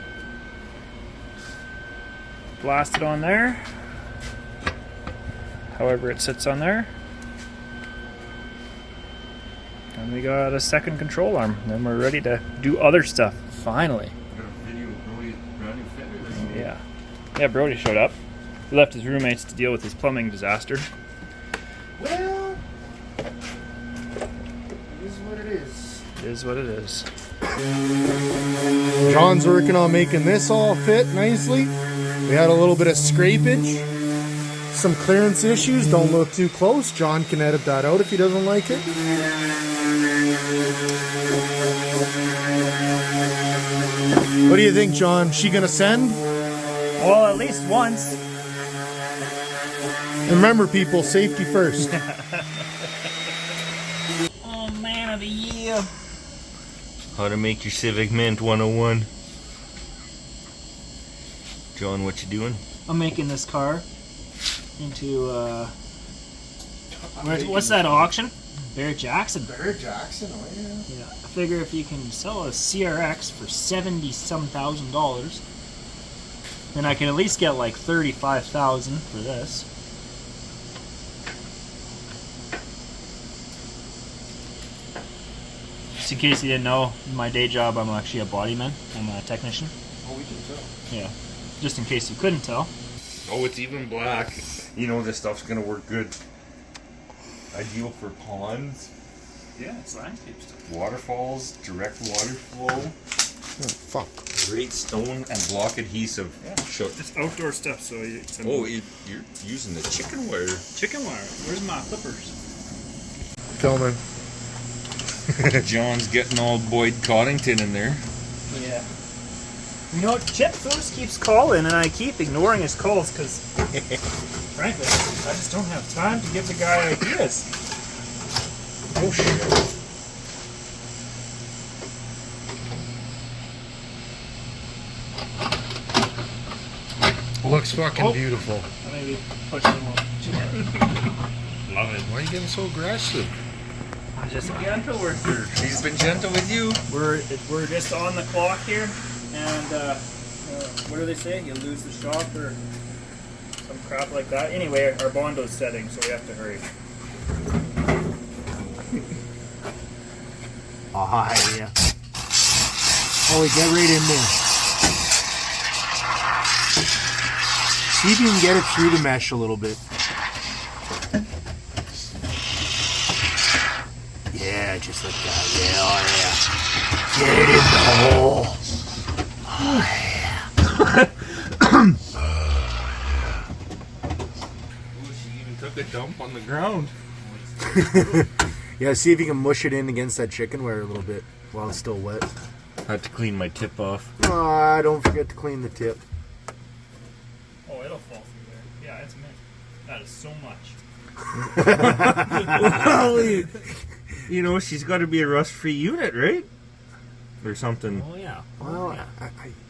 Blast it on there. However it sits on there. And we got a 2nd control arm. Then we're ready to do other stuff. Finally. Yeah. Yeah, Brody showed up. He left his roommates to deal with his plumbing disaster. Well, it is what it is. It is what it is. John's working on making this all fit nicely. We had a little bit of scrapage, some clearance issues. Don't look too close. John can edit that out if he doesn't like it. What do you think, John? She gonna send? Well, at least once. And remember, people, safety first. Oh, man of the year. How to make your Civic Mint 101. John, what you doing? I'm making this car into what's that auction? Barrett Jackson. Barrett Jackson, oh yeah. Yeah, I figure if you can sell a CRX for $70,000, then I can at least get like $35,000 for this. Just in case you didn't know, in my day job I'm actually a bodyman. I'm a technician. Oh, we can tell. Yeah, just in case you couldn't tell. Oh, it's even black. You know this stuff's gonna work good. Ideal for ponds, Yeah, it's landscape stuff. waterfalls, direct water flow. Oh, fuck. Great stone and block adhesive. Yeah. Shook. It's outdoor stuff, so it's You're using the chicken wire. chicken wire. Where's my clippers? Filming. John's getting all Boyd Coddington in there. Yeah. You know, Chip Foos keeps calling, and I keep ignoring his calls because, frankly, I just don't have time to give the guy ideas. Oh shit. Looks fucking beautiful. I maybe push him a little too hard. Love it. Why are you getting so aggressive? I'm just gentle. He's been gentle with you. We're just on the clock here, and what do they say? You lose the shop or some crap like that. Anyway, our bondo's setting, so we have to hurry. Oh yeah. Ollie, get right in there. See if you can get it through the mesh a little bit. Yeah, just like that. Yeah, oh yeah. Get it in the hole. Ooh, she even took a dump on the ground. Yeah, see if you can mush it in against that chicken wire a little bit while it's still wet. I have to clean my tip off. Don't forget to clean the tip. Oh, it'll fall through there. Yeah, it's mint. That is so much. Well, you know, she's got to be a rust-free unit, right? Or something. Oh yeah. Well,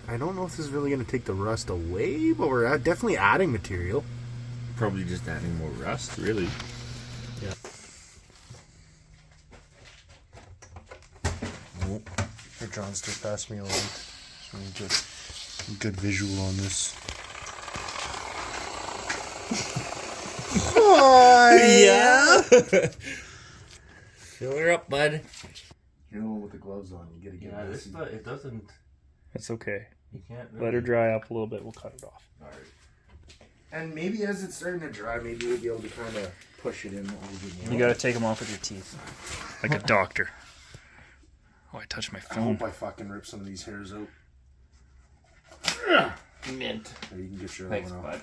I don't know if this is really going to take the rust away, but we're definitely adding material. Probably just adding more rust, really. Yeah. Oh, here, John's just passed me a light. So we need just good visual on this. Yeah. Fill her up, bud. You're the one with the gloves on. You gotta get it. It doesn't. It's okay. You can't. Let her dry up a little bit. We'll cut it off. All right. And maybe as it's starting to dry, maybe we'll be able to kind of push it in a little bit more. You gotta take them off with your teeth, like a doctor. Oh, I touched my I phone. hope I fucking rip some of these hairs out. Mint. Or you can get your Thanks, own out. bud.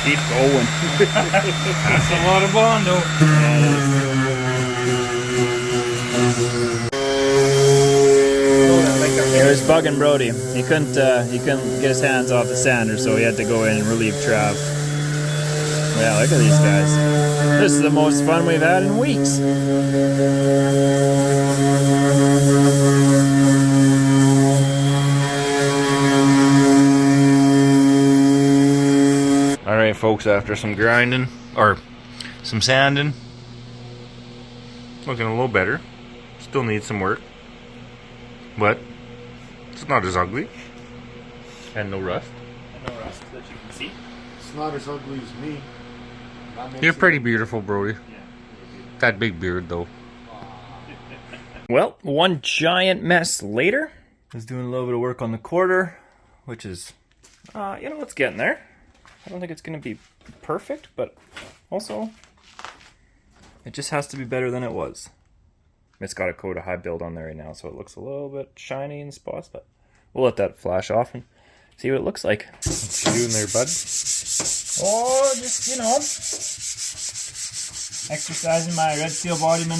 Keep going. That's a lot of bondo. It was bugging Brody. He couldn't get his hands off the sander, so he had to go in and relieve Trav. Yeah, look at these guys. This is the most fun we've had in weeks. Alright, folks, after some grinding, or some sanding, looking a little better. Still needs some work, but it's not as ugly. And no rust. No rust that you can see. It's not as ugly as me. That makes You're it- pretty beautiful, Brody. That big beard, though. Well, one giant mess later. I was doing a little bit of work on the quarter, which is, it's getting there. I don't think it's going to be perfect, but also, it just has to be better than it was. It's got a coat of high build on there right now, so it looks a little bit shiny in spots, but we'll let that flash off and see what it looks like. What you doing there, bud? Oh, just, you know, exercising my Red Seal bodyman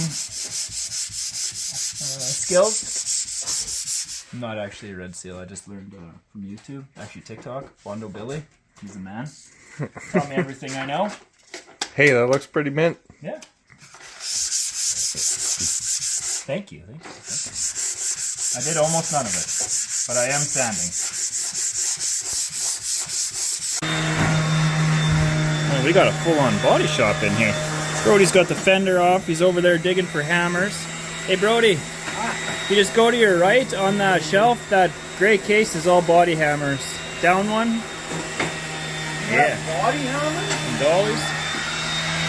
skills. I'm not actually a Red Seal, I just learned from YouTube, actually TikTok. Bondo Billy, he's the man. Taught me everything I know. Hey, that looks pretty mint. Yeah. Thank you. I did almost none of it, but I am sanding. Well, we got a full-on body shop in here. Brody's got the fender off. He's over there digging for hammers. Hey, Brody. You just go to your right on that shelf. That gray case is all body hammers. Down one. Yeah. Body hammers? And dollies.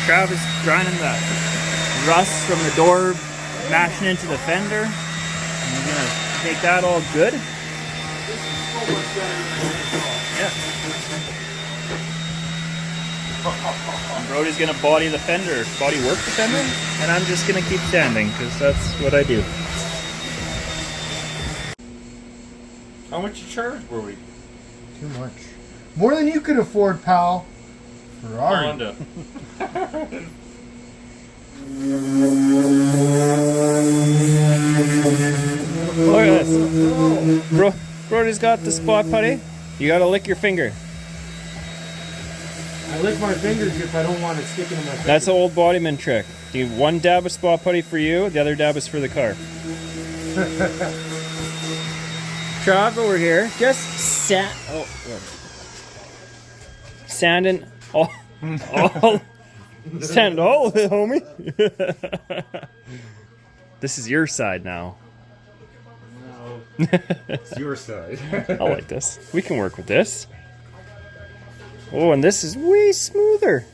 Travis grinding the rust from the door, mashing into the fender. And we're gonna make that all good. Yeah. And Brody's gonna body the fender, body work the fender, and I'm just gonna keep sanding because that's what I do. How much you charge, Brody? Too much. More than you could afford, pal. Ferrari. Honda. Look at this. Brody's got the spot putty. You gotta lick your finger. I lick my fingers if I don't want it sticking in my fingers. That's an old bodyman trick. One dab of spot putty for you, the other dab is for the car. Trav over here, just sanding all sand all of it, homie. This is your side now. No. It's your side. I like this. We can work with this. Oh, and this is way smoother.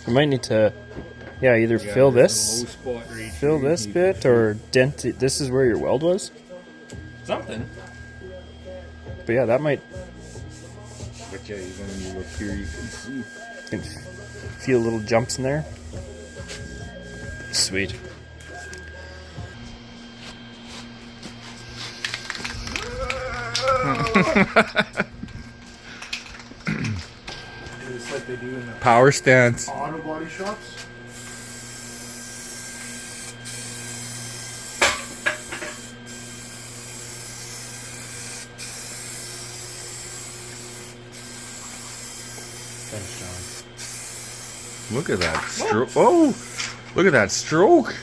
We might need to, either fill this bit or dent it. This is where your weld was. Something. But yeah, that might. But yeah, even when you look here, you can see. You can feel little jumps in there. Sweet. It's like they do in the Power stance. auto body shops. Thanks, John. Look at that stroke. Oh, look at that stroke.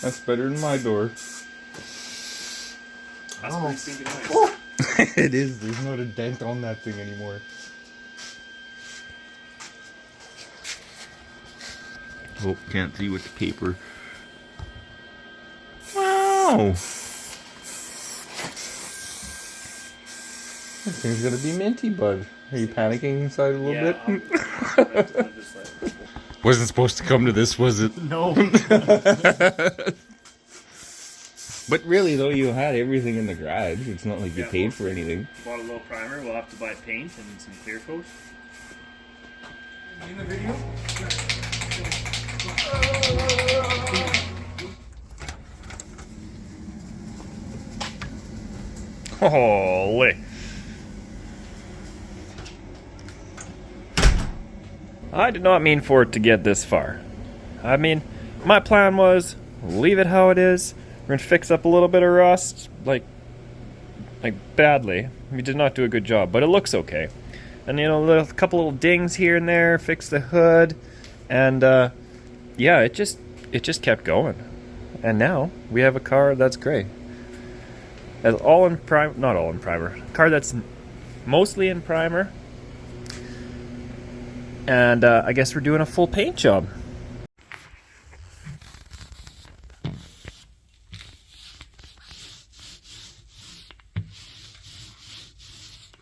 That's better than my door. That's pretty stinking nice. It is. There's not a dent on that thing anymore. Oh, can't see with the paper. Wow. This thing's gonna be minty, bud. Are you panicking inside a little bit? Wasn't supposed to come to this, was it? No. But really, though, you had everything in the garage. It's not like you paid for anything. Bought a little primer. We'll have to buy paint and some clear coat. In the video? Holy. I did not mean for it to get this far. I mean, my plan was leave it how it is. We're gonna fix up a little bit of rust, like badly. We did not do a good job, but it looks okay. And you know, a couple little dings here and there, fix the hood, and yeah, it just kept going. And now we have a car that's great. That's all in primer, not all in primer. Car that's mostly in primer. And I guess we're doing a full paint job.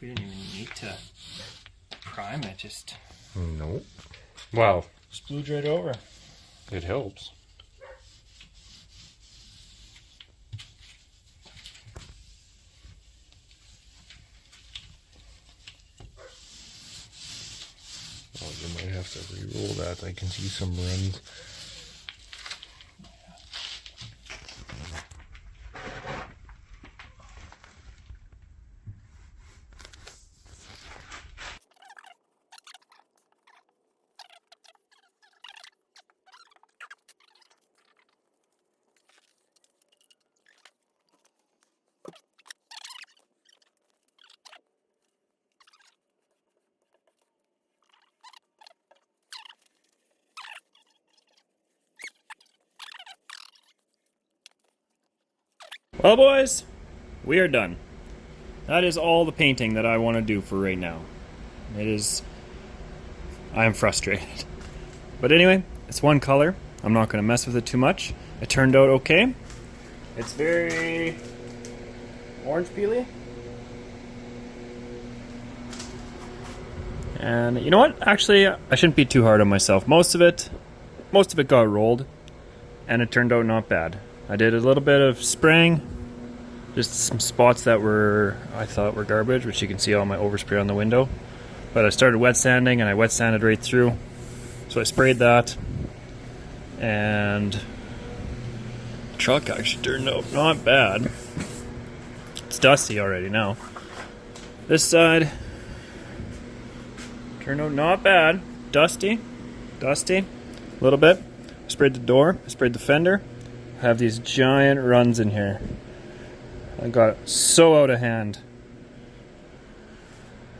We didn't even need to prime it, just Nope. Well, splooged right over. it helps. Oh, you might have to re-roll that. I can see some runs. Well, boys, we are done. That is all the painting that I want to do for right now. I am frustrated. But anyway, it's one color. I'm not going to mess with it too much. It turned out okay. It's very orange peely. And you know what? Actually, I shouldn't be too hard on myself. Most of it got rolled, and it turned out not bad. I did a little bit of spraying, just some spots that I thought were garbage, which you can see all my overspray on the window. But I started wet sanding, and I wet sanded right through. So I sprayed that, and the truck actually turned out not bad. It's dusty already now. This side turned out not bad. Dusty, a little bit. I sprayed the door, I sprayed the fender. I have these giant runs in here. I got it so out of hand.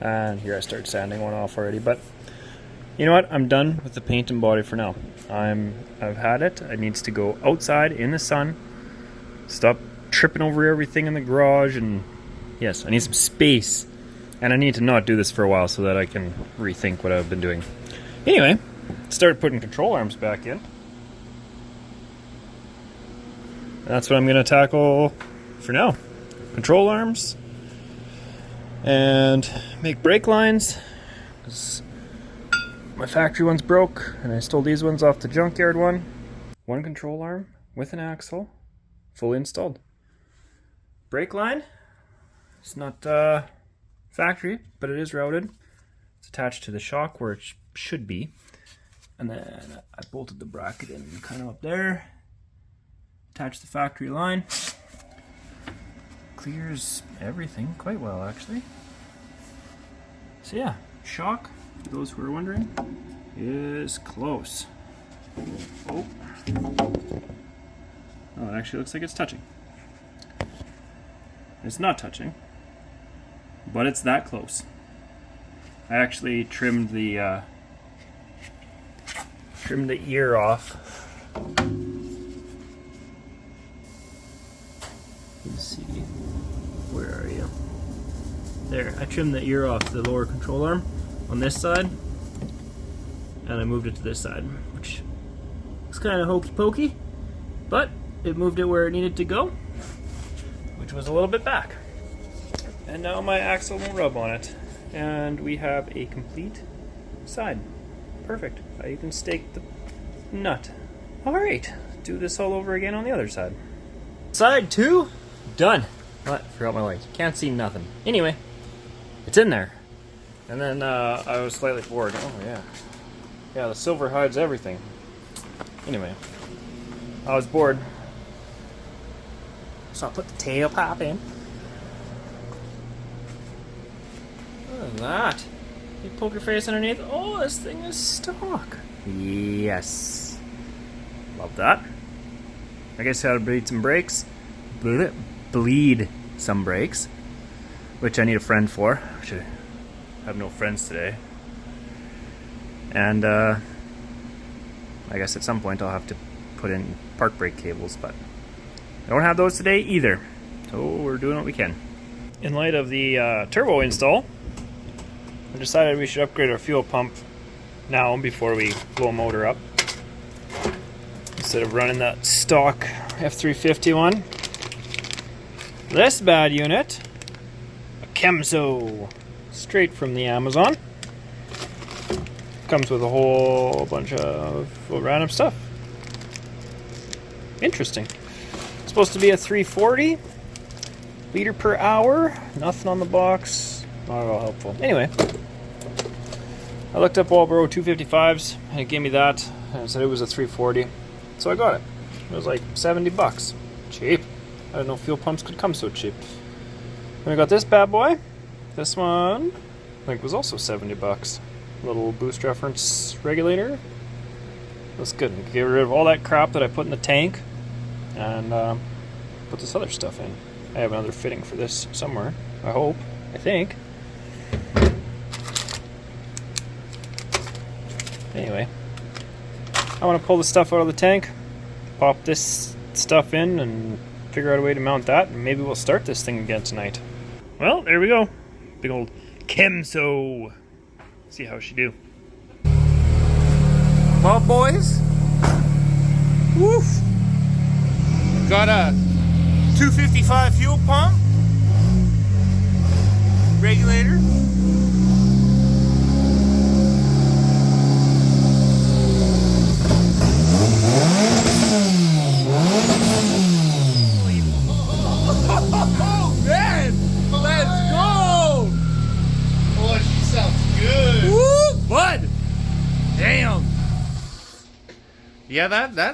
And here I started sanding one off already, but you know what? I'm done with the paint and body for now. I've had it. It needs to go outside in the sun. Stop tripping over everything in the garage, and yes, I need some space. And I need to not do this for a while so that I can rethink what I've been doing. Anyway, started putting control arms back in. That's what I'm going to tackle for now. Control arms. And make brake lines. 'Cause my factory one's broke, and I stole these ones off the junkyard one. One control arm with an axle, fully installed. Brake line. It's not factory, but it is routed. It's attached to the shock where it should be. And then I bolted the bracket in kind of up there. Attached the factory line. Clears everything quite well, actually. So yeah, shock, for those who are wondering, is close. Oh, it actually looks like it's touching. It's not touching, but it's that close. I actually trimmed the ear off. Let's see, where are you? There, I trimmed the ear off the lower control arm on this side, and I moved it to this side, which is kind of hokey pokey, but it moved it where it needed to go, which was a little bit back. And now my axle won't rub on it, and we have a complete side. Perfect. I even staked the nut. Alright, do this all over again on the other side. Side 2, done. What? Forgot my light. Can't see nothing. Anyway, it's in there. And then I was slightly bored. Oh yeah. Yeah, the silver hides everything. Anyway, I was bored. So I put the tailpipe in. Look at that. You poke your face underneath. Oh, this thing is stock. Yes. Love that. I guess I had to bleed some brakes. Bleed some brakes. Which I need a friend for. Which I have no friends today. And I guess at some point I'll have to put in park brake cables, but I don't have those today either. So we're doing what we can. In light of the turbo install, I decided we should upgrade our fuel pump now before we blow motor up. Instead of running that stock F350 one. This bad unit, a Chemzo, straight from the Amazon. Comes with a whole bunch of random stuff. Interesting. It's supposed to be a 340 liter per hour. Nothing on the box. Not at all helpful. Anyway, I looked up Walbro 255s and it gave me that. And it said it was a 340. So I got it. It was like $70. Cheap. I didn't know fuel pumps could come so cheap. Then I got this bad boy. This one, I think, was also $70. Little boost reference regulator. That's good. I can get rid of all that crap that I put in the tank and put this other stuff in. I have another fitting for this somewhere. I hope. I think. Anyway, I want to pull the stuff out of the tank, pop this stuff in, and figure out a way to mount that, and maybe we'll start this thing again tonight. Well, there we go. Big old Kemso. See how she do. Well, boys, woof. Got a 255 fuel pump, regulator. Oh man, let's go! Oh, she sounds good. Woo, bud! Damn. Yeah,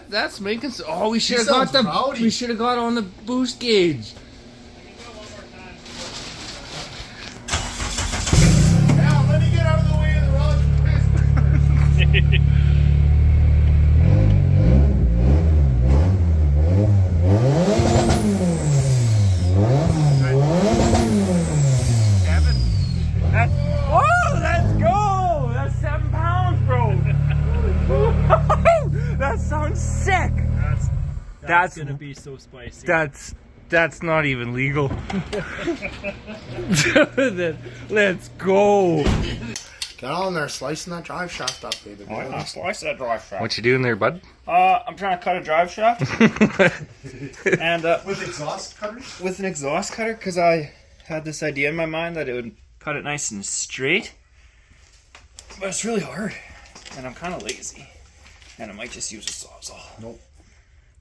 that's making. Oh, we should have got the. rowdy. We should have got on the boost gauge. Now, let me get out of the way of the rod piston. Oh, let's go! That's 7 pounds, bro. That sounds sick. That's gonna be so spicy. That's not even legal. Let's go. Get on there, slicing that drive shaft up, baby. Slice that drive shaft. What you doing there, bud? I'm trying to cut a drive shaft, and With exhaust cutters? with an exhaust cutter, because I had this idea in my mind that it would cut it nice and straight. But it's really hard, and I'm kind of lazy, and I might just use a sawzall. Nope.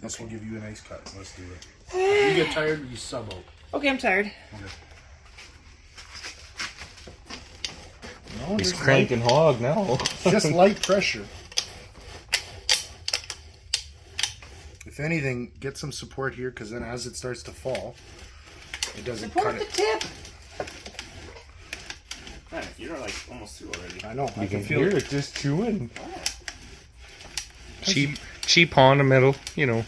This will give you a nice cut. Let's do it. If you get tired, you sub out. Okay, I'm tired. No, He's just cranking hog now. just light pressure. If anything, get some support here, because then as it starts to fall, it doesn't cut it. tip. Man, you're like almost through already. I know. I You can can feel hear it. it just chewing. Cheap Honda metal, you know.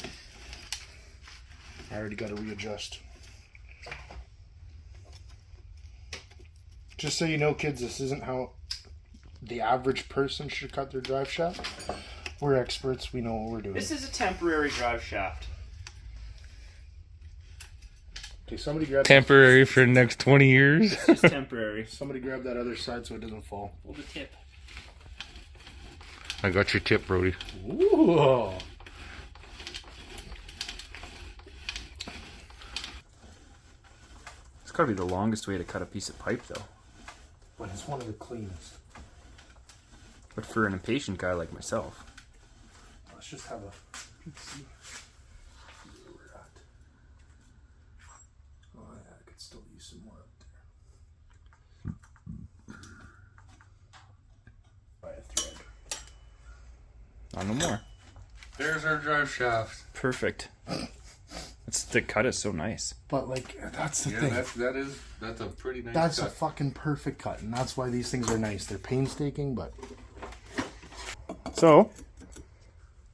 I already got to readjust. Just so you know, kids, this isn't how the average person should cut their drive shaft. We're experts. We know what we're doing. This is a temporary drive shaft. Okay, somebody grab Temporary for the next 20 years. It's temporary. Somebody grab that other side so it doesn't fall. Hold the tip. I got your tip, Brody. Ooh. It's gotta be the longest way to cut a piece of pipe, though. But it's one of the cleanest. But for an impatient guy like myself. Let's just have a. Let's see where we're at. Oh yeah, I could still use some more up there. By a thread. Not no more. There's our drive shaft. Perfect. The cut is so nice. But like, that's the Yeah, thing. that's a pretty nice That's cut. a fucking perfect cut, and that's why these things are nice. They're painstaking, but So,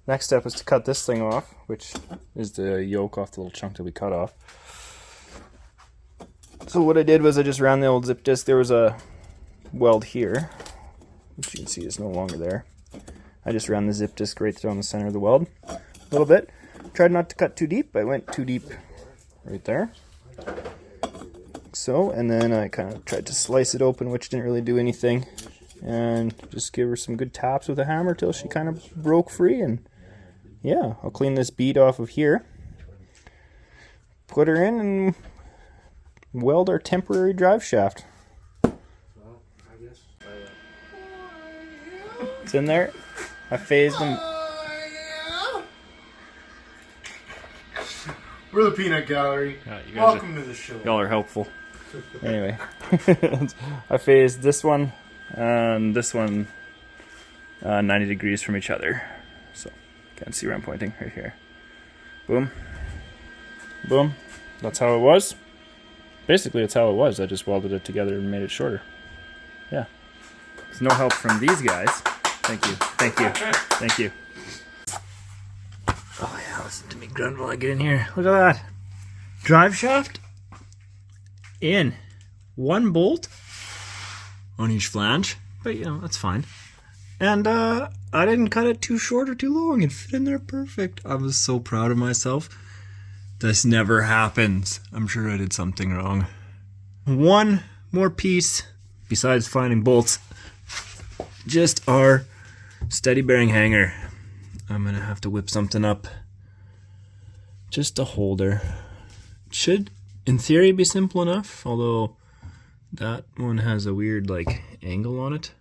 next step is to cut this thing off, which is the yoke off the little chunk that we cut off. So what I did was I just ran the old zip disc. There was a weld here, which you can see is no longer there. I just ran the zip disc right down the center of the weld a little bit. Tried not to cut too deep. I went too deep right there. So, and then I kind of tried to slice it open, which didn't really do anything. And just give her some good taps with a hammer till she kind of broke free. And yeah, I'll clean this bead off of here. Put her in and weld our temporary drive shaft. It's in there. I phased them. we're the Peanut Gallery. Yeah, you guys Welcome to the show. Y'all are helpful. Anyway, I phased this one and this one 90 degrees from each other. So, can't see where I'm pointing, right here. Boom. Boom. That's how it was. Basically, it's how it was. I just welded it together and made it shorter. Yeah. There's no help from these guys. Thank you. Thank you. Thank you. Oh yeah, listen to me grunt while I get in here. Look at that. Drive shaft in. One bolt on each flange. But you know, that's fine. And I didn't cut it too short or too long. It fit in there perfect. I was so proud of myself. This never happens. I'm sure I did something wrong. One more piece, besides finding bolts, just our steady bearing hanger. I'm gonna have to whip something up. Just a holder. Should, in theory, be simple enough, although that one has a weird, like, angle on it.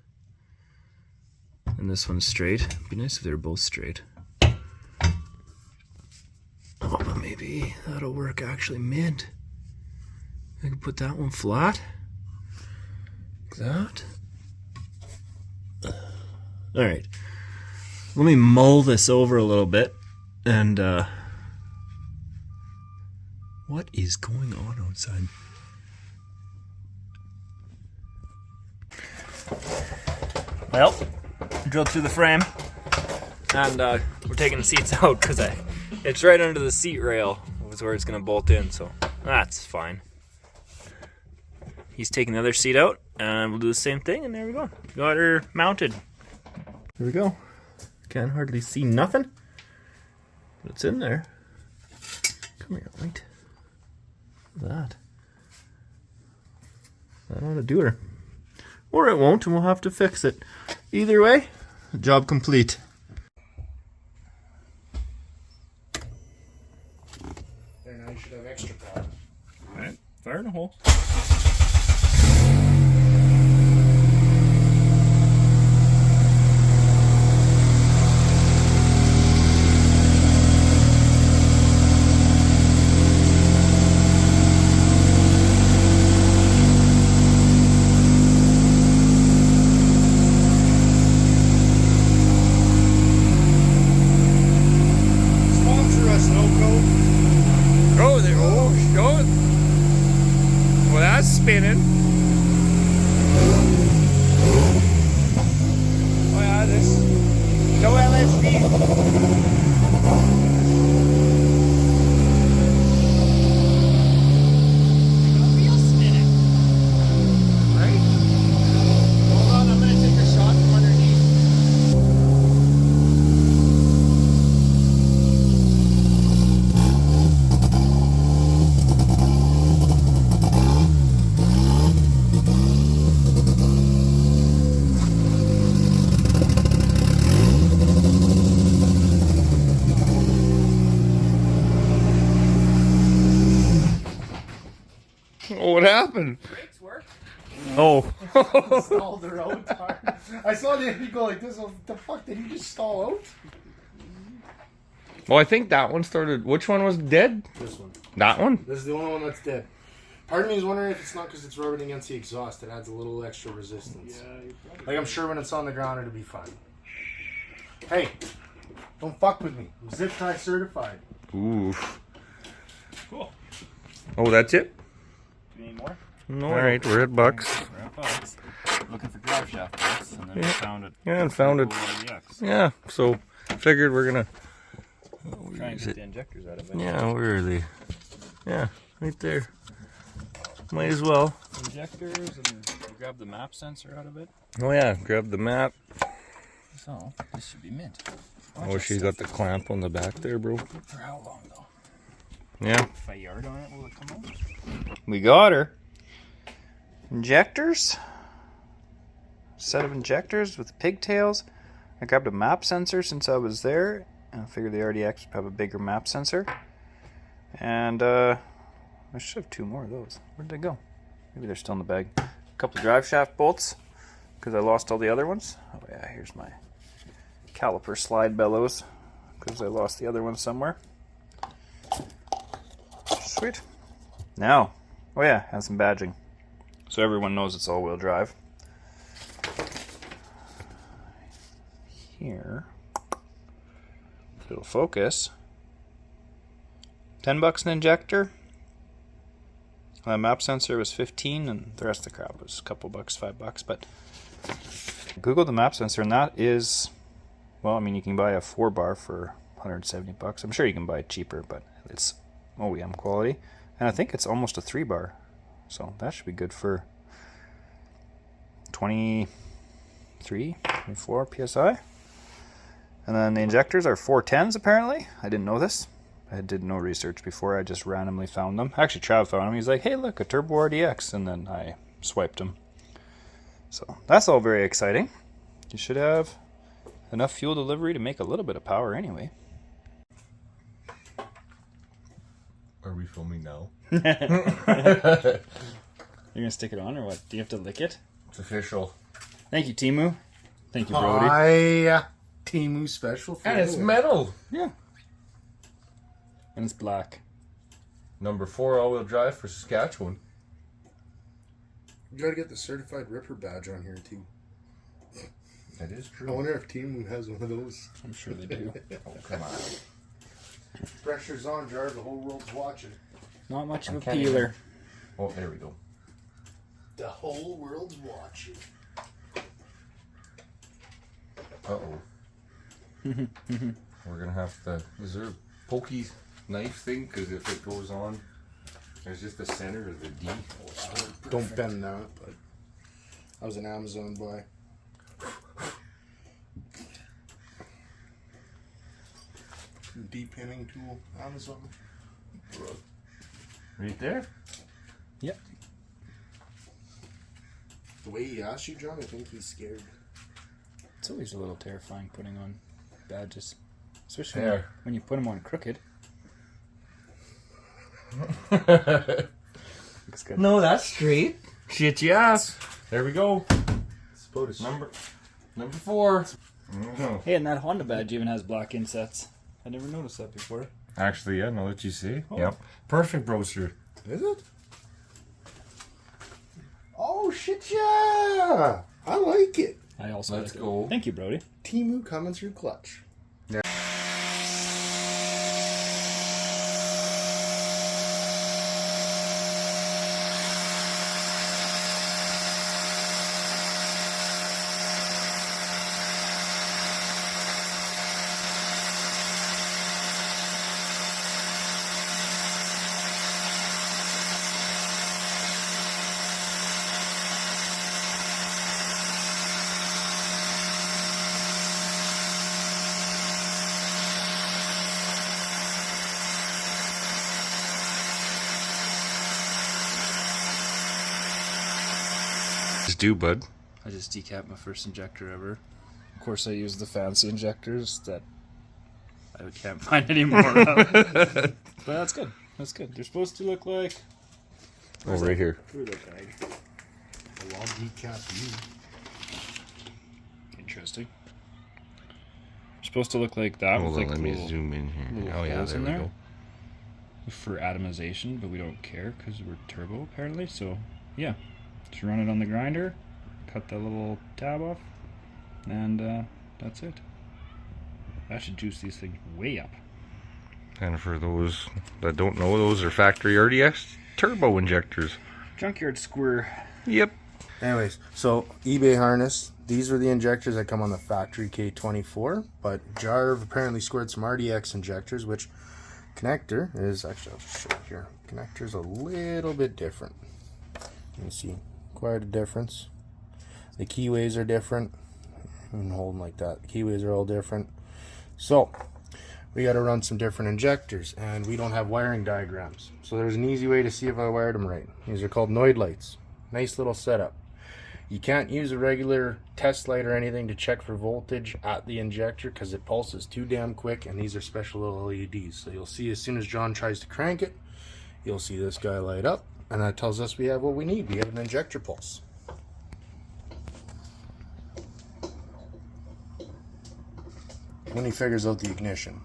And this one's straight. It'd be nice if they were both straight. Oh, but maybe that'll work actually mint. I can put that one flat. Like that. Alright. Let me mull this over a little bit. And, what is going on outside? Well, drilled through the frame. And, we're taking the seats out because it's right under the seat rail was where it's going to bolt in, so that's fine. He's taking the other seat out, and we'll do the same thing, and there we go. Got her mounted. There we go. Can't hardly see nothing, but it's in there. Come here, wait. Look at that. That ought to do her. Or it won't, and we'll have to fix it. Either way, job complete. There, now you should have extra power. Alright, fire in a hole. Spinning. Oh yeah, this. No LSD. What happened? Brakes work. Oh. Stalled their own tire. I saw the engine go like this. What the fuck? Did he just stall out? Well, I think that one started. Which one was dead? This one. That one? This is the only one that's dead. Part of me is wondering if it's not because it's rubbing against the exhaust. It adds a little extra resistance. Yeah, like I'm sure when it's on the ground it'll be fine. Hey, don't fuck with me. I'm zip tie certified. Oof. Cool. Oh, that's it? Do you need more? No. Alright, we're at Bucks. We're at Bucks. Looking for drive shaft bolts, and then we found it. Yeah, and found it. Yeah, so figured we're gonna try and get the injectors out of it. Yeah, where are they? Yeah, right there. Might as well. Injectors, and grab the map sensor out of it. Oh yeah, grab the map. So, this should be mint. Oh, she's got the clamp on the back there, bro. For how long, though? Yeah. If I yard on it, will it come out? We got her. Injectors. Set of injectors with pigtails. I grabbed a map sensor since I was there. And I figured the RDX would have a bigger map sensor. And I should have two more of those. Where'd they go? Maybe they're still in the bag. A couple of drive shaft bolts because I lost all the other ones. Oh yeah, here's my caliper slide bellows because I lost the other one somewhere. Sweet. Now, oh yeah, and some badging. So everyone knows it's all-wheel drive. Here, if it'll focus. $10 an injector. The map sensor was 15, and the rest of the crap was a couple bucks, $5. But Google the map sensor, and that is, well, I mean, you can buy a 4-bar for $170. I'm sure you can buy it cheaper, but it's OEM quality, and I think it's almost a 3-bar, so that should be good for 23, 24 psi. And then the injectors are 410s apparently. I didn't know this. I did no research before. I just randomly found them. Actually, Trav found them. He's like, hey, look, a Turbo RDX. And then I swiped them. So that's all very exciting. You should have enough fuel delivery to make a little bit of power anyway. Are we filming now? You're going to stick it on or what? Do you have to lick it? It's official. Thank you, Timu. Thank you, Brody. Hi, Timu special. For And it's you. metal. Yeah. And it's black. Number 4 all-wheel drive for Saskatchewan. You gotta get the certified Ripper badge on here too. That is I true. wonder if Timu has one of those. I'm sure they do. Oh, come on. Pressure's on, Jar. The whole world's watching. Not much of a can't peeler. Oh, there we go. The whole world's watching. Uh-oh. We're gonna have to... Is there a pokey knife thing? Because if it goes on, there's just the center of the D. Don't bend that, but I was an Amazon boy. Depinning tool, Amazon. Right there? Yep. The way he asked you, John, I think he's scared. It's always a little terrifying putting on badges. Especially There. when you put them on crooked. Looks good. No, that's straight. Shit, yes. There we go. Number 4. Hey, and that Honda badge even has black insets. I never noticed that before. Actually, yeah, now that you see. Yep. Perfect brochure. Is it? Oh shit, yeah! I like it. I also Let's like go. It. Thank you, Brody. Timu coming through clutch. Just do, bud. I just decapped my first injector ever. Of course, I use the fancy injectors that I can't find any more of. But that's good. That's good. They're supposed to look like... Oh, right here. Through the bag. Well, I'll decap you. Interesting. Supposed to look like that. Hold with on, like let me little, zoom in here. little Oh, yeah, holes there in we there. go. For atomization, but we don't care because we're turbo apparently. So yeah, just run it on the grinder, cut that little tab off, and that's it. That should juice these things way up. And for those that don't know, those are factory RDX turbo injectors. Junkyard square. Yep. Anyways, so eBay harness. These are the injectors that come on the factory K24, but Jarv apparently scored some RDX injectors, which connector is actually, I'll just show you here. Connector's a little bit different. You can see quite a difference. The keyways are different. And hold them like that. The keyways are all different. So we got to run some different injectors, and we don't have wiring diagrams. So there's an easy way to see if I wired them right. These are called Noid lights. Nice little setup. You can't use a regular test light or anything to check for voltage at the injector because it pulses too damn quick, and these are special little LEDs. So you'll see as soon as John tries to crank it, you'll see this guy light up, and that tells us we have what we need. We have an injector pulse. Then he figures out the ignition.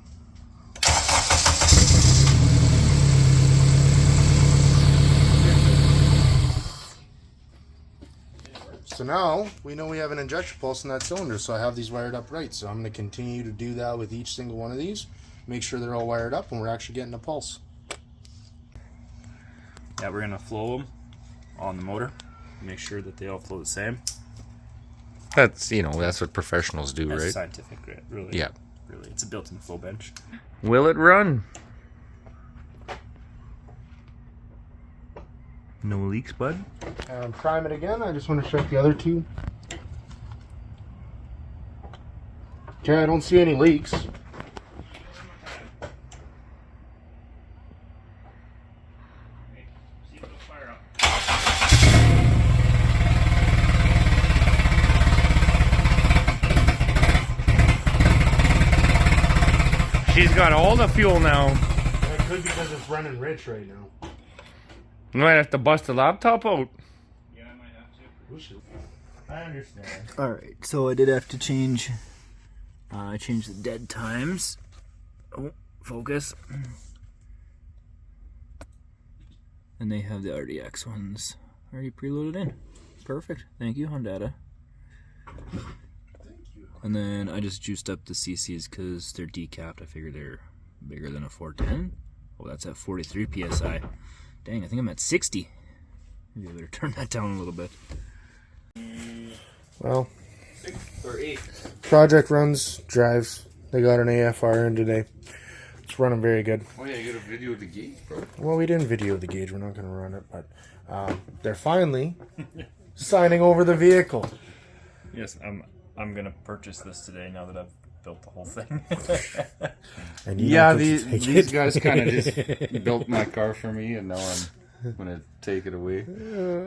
So now we know we have an injection pulse in that cylinder, so I have these wired up right. So I'm going to continue to do that with each single one of these, make sure they're all wired up and we're actually getting a pulse. Yeah, we're gonna flow them on the motor, make sure that they all flow the same. That's, you know, that's what professionals do, That's right? scientific, really. Yeah. Really, it's a built-in flow bench. Will it run? No leaks, bud? And prime it again. I just want to check the other two. Okay, I don't see any leaks. he's got all the fuel now. That could be because it's running rich right now. You might have to bust the laptop out. Yeah, I might have to. I understand. Alright, so I did have to change. I changed the dead times. Oh, focus. And they have the RDX ones already preloaded in. Perfect. Thank you, Honda. And then I just juiced up the CCs because they're decapped. I figured they're bigger than a 410. Oh, that's at 43 PSI. Dang, I think I'm at 60. Maybe I better turn that down a little bit. Well, 6 or 8. project runs, drives. They got an AFR in today. It's running very good. Oh yeah, you got a video of the gauge, bro. Well, we didn't video the gauge. We're not going to run it, but they're finally signing over the vehicle. Yes, I'm gonna purchase this today now that I've built the whole thing. And you Yeah, don't get to take these it. guys kind of just built my car for me, and now I'm gonna take it away,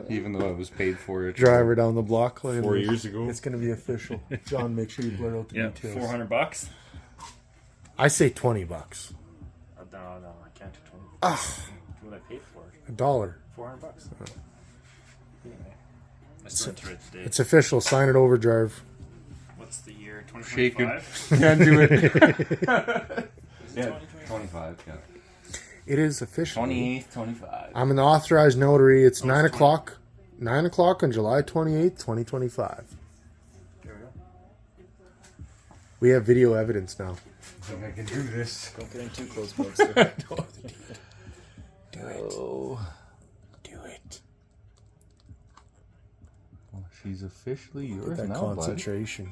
even though I was paid for it. Driver down the block. 4 years ago. It's going to be official. John, make sure you blur out the Yeah, details. $400. I say $20. No, I can't do 20. Ah, What I paid for it? $1. $400. I still enter it today. It's official. Sign it over, Drive. What's the year? Shake it. 2025? Can't do it. Yeah, 25. Yeah. It is official. 28th, 25. I'm an authorized notary. It's 9 o'clock. 9 o'clock on July 28th, 2025. There we go. We have video evidence now. I think I can do this. Don't get in too close, folks. Do it. Do it. Well, she's officially yours That now, bud. concentration.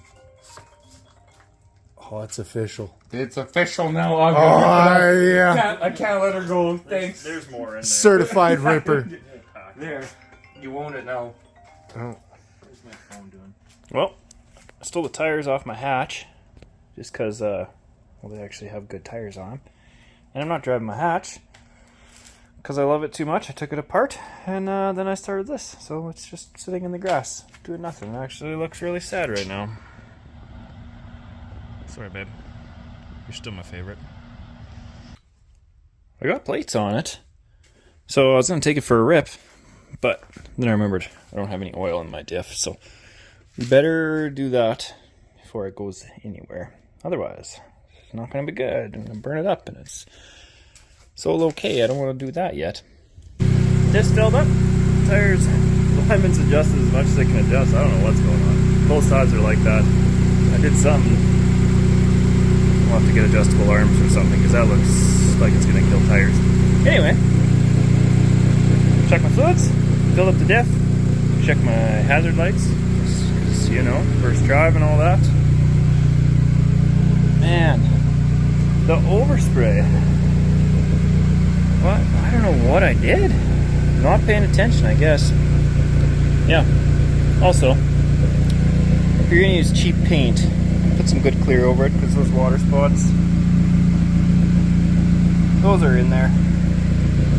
Oh, it's official. It's official now, August. Oh, yeah. I can't let her go. Thanks. There's more in there. Certified Ripper. There. You own it now. Oh. What's my phone doing? Well, I stole the tires off my hatch just because, well, they actually have good tires on them. And I'm not driving my hatch because I love it too much. I took it apart and then I started this. So it's just sitting in the grass doing nothing. It actually looks really sad right now. Sorry, babe. You're still my favorite. I got plates on it. So I was going to take it for a rip. But then I remembered I don't have any oil in my diff, so we better do that before it goes anywhere. Otherwise, it's not going to be good. I'm going to burn it up, and it's so low-key. I don't want to do that yet. This filled up. Tires, alignment's adjusted as much as they can adjust. I don't know what's going on. Both sides are like that. I did something. I'll have to get adjustable arms or something, because that looks like it's going to kill tires. Anyway. Check my fluids, fill up the diff, check my hazard lights, because, you know, first drive and all that. Man, the overspray. What? I don't know what I did. Not paying attention, I guess. Yeah. Also, if you're going to use cheap paint, put some good clear over it, because those water spots, those are in there.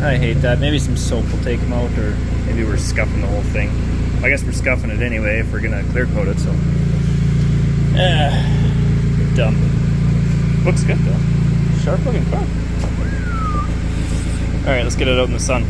I hate that. Maybe some soap will take them out, or maybe we're scuffing the whole thing. I guess we're scuffing it anyway if we're gonna clear coat it, so. Dumb. Looks good though. Sharp looking car. Alright, let's get it out in the sun.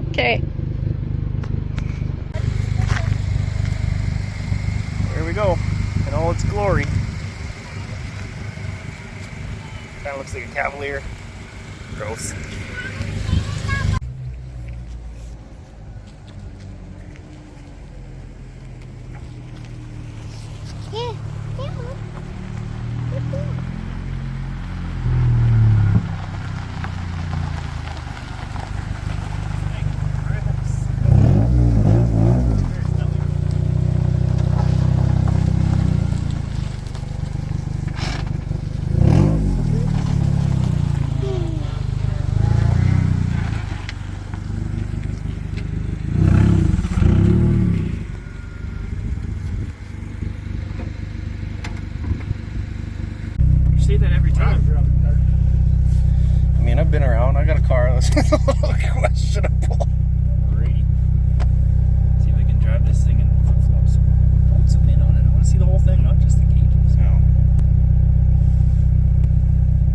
Okay. There we go, in all its glory. Kind of looks like a Cavalier. Gross. I got a car that's a little questionable. Alrighty. See if I can drive this thing in flip-flops. Don't zoom in on it. I want to see the whole thing, not just the gauges. No.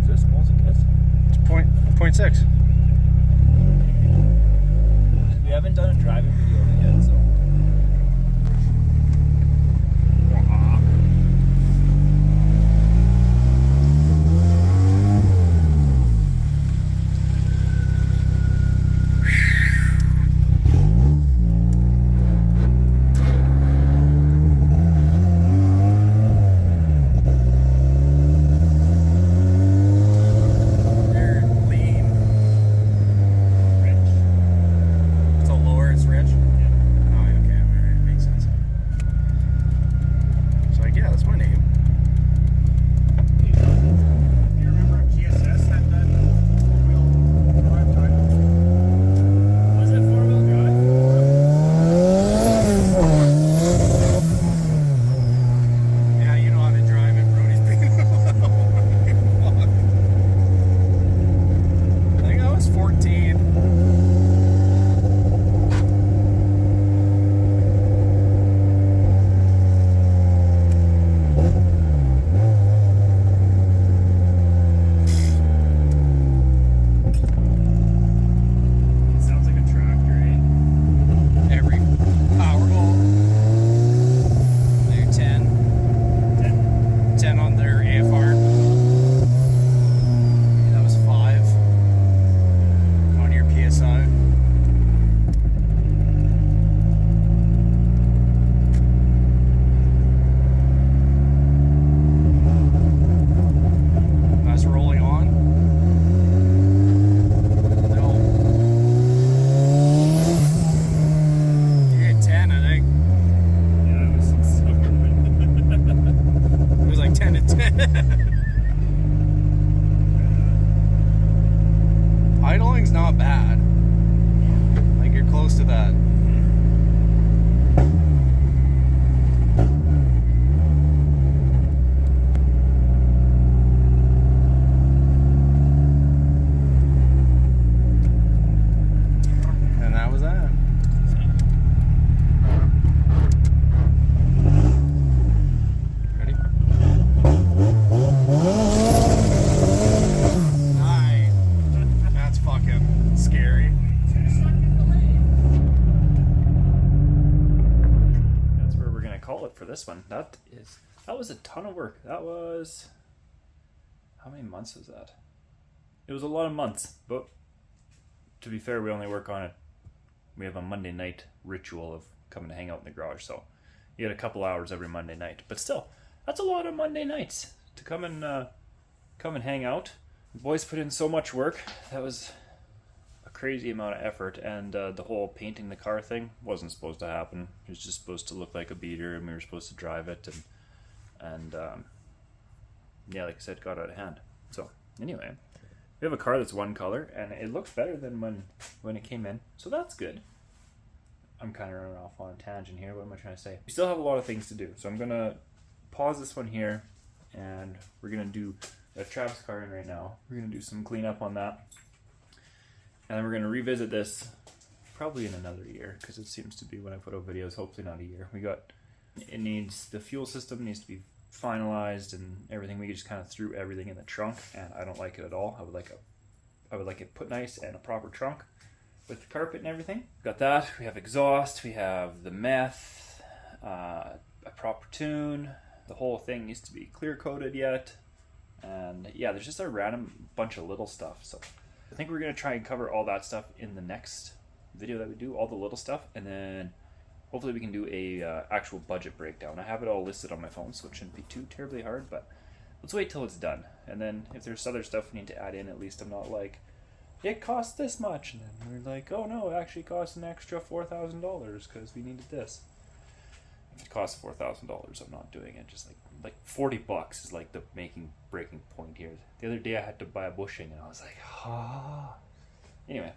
Is this small as it gets? It's 0.6. We haven't done a driving video of it yet, so. Idling's not bad. Like, you're close to that. And that was that. Ready? Nice. That's fucking scary. That's where we're gonna call it for this one. That was a ton of work. That was, how many months was that? It was a lot of months, but to be fair, we only work on it. We have a Monday night ritual of coming to hang out in the garage, so you get a couple hours every Monday night. But still, that's a lot of Monday nights to come and hang out. The boys put in so much work. That was a crazy amount of effort, and the whole painting the car thing wasn't supposed to happen. It was just supposed to look like a beater, and we were supposed to drive it, and yeah, like I said, got out of hand. So anyway, we have a car that's one color, and it looks better than when it came in, so that's good. I'm kind of running off on a tangent here. What am I trying to say? We still have a lot of things to do, so I'm gonna pause this one here, and we're gonna do a Travis car in right now. We're gonna do some cleanup on that, and then we're gonna revisit this probably in another year, because it seems to be when I put out videos, hopefully not a year. The fuel system needs to be finalized and everything. We just kind of threw everything in the trunk, and I don't like it at all. I would like it put nice and a proper trunk with the carpet and everything. Got that. We have exhaust. We have the meth, a proper tune. The whole thing needs to be clear coated yet, and yeah, there's just a random bunch of little stuff. So I think we're gonna try and cover all that stuff in the next video that we do, all the little stuff, and then hopefully we can do a actual budget breakdown. I have it all listed on my phone, so it shouldn't be too terribly hard, but let's wait till it's done. And then if there's other stuff we need to add in, at least I'm not like, it costs this much, and then we're like, oh no, it actually costs an extra $4,000 because we needed this. If it costs $4,000, I'm not doing it. Just like $40 is like the breaking point here. The other day I had to buy a bushing, and I was like, ah. Anyway,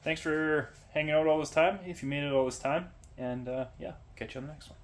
thanks for hanging out all this time, if you made it all this time. And yeah, catch you on the next one.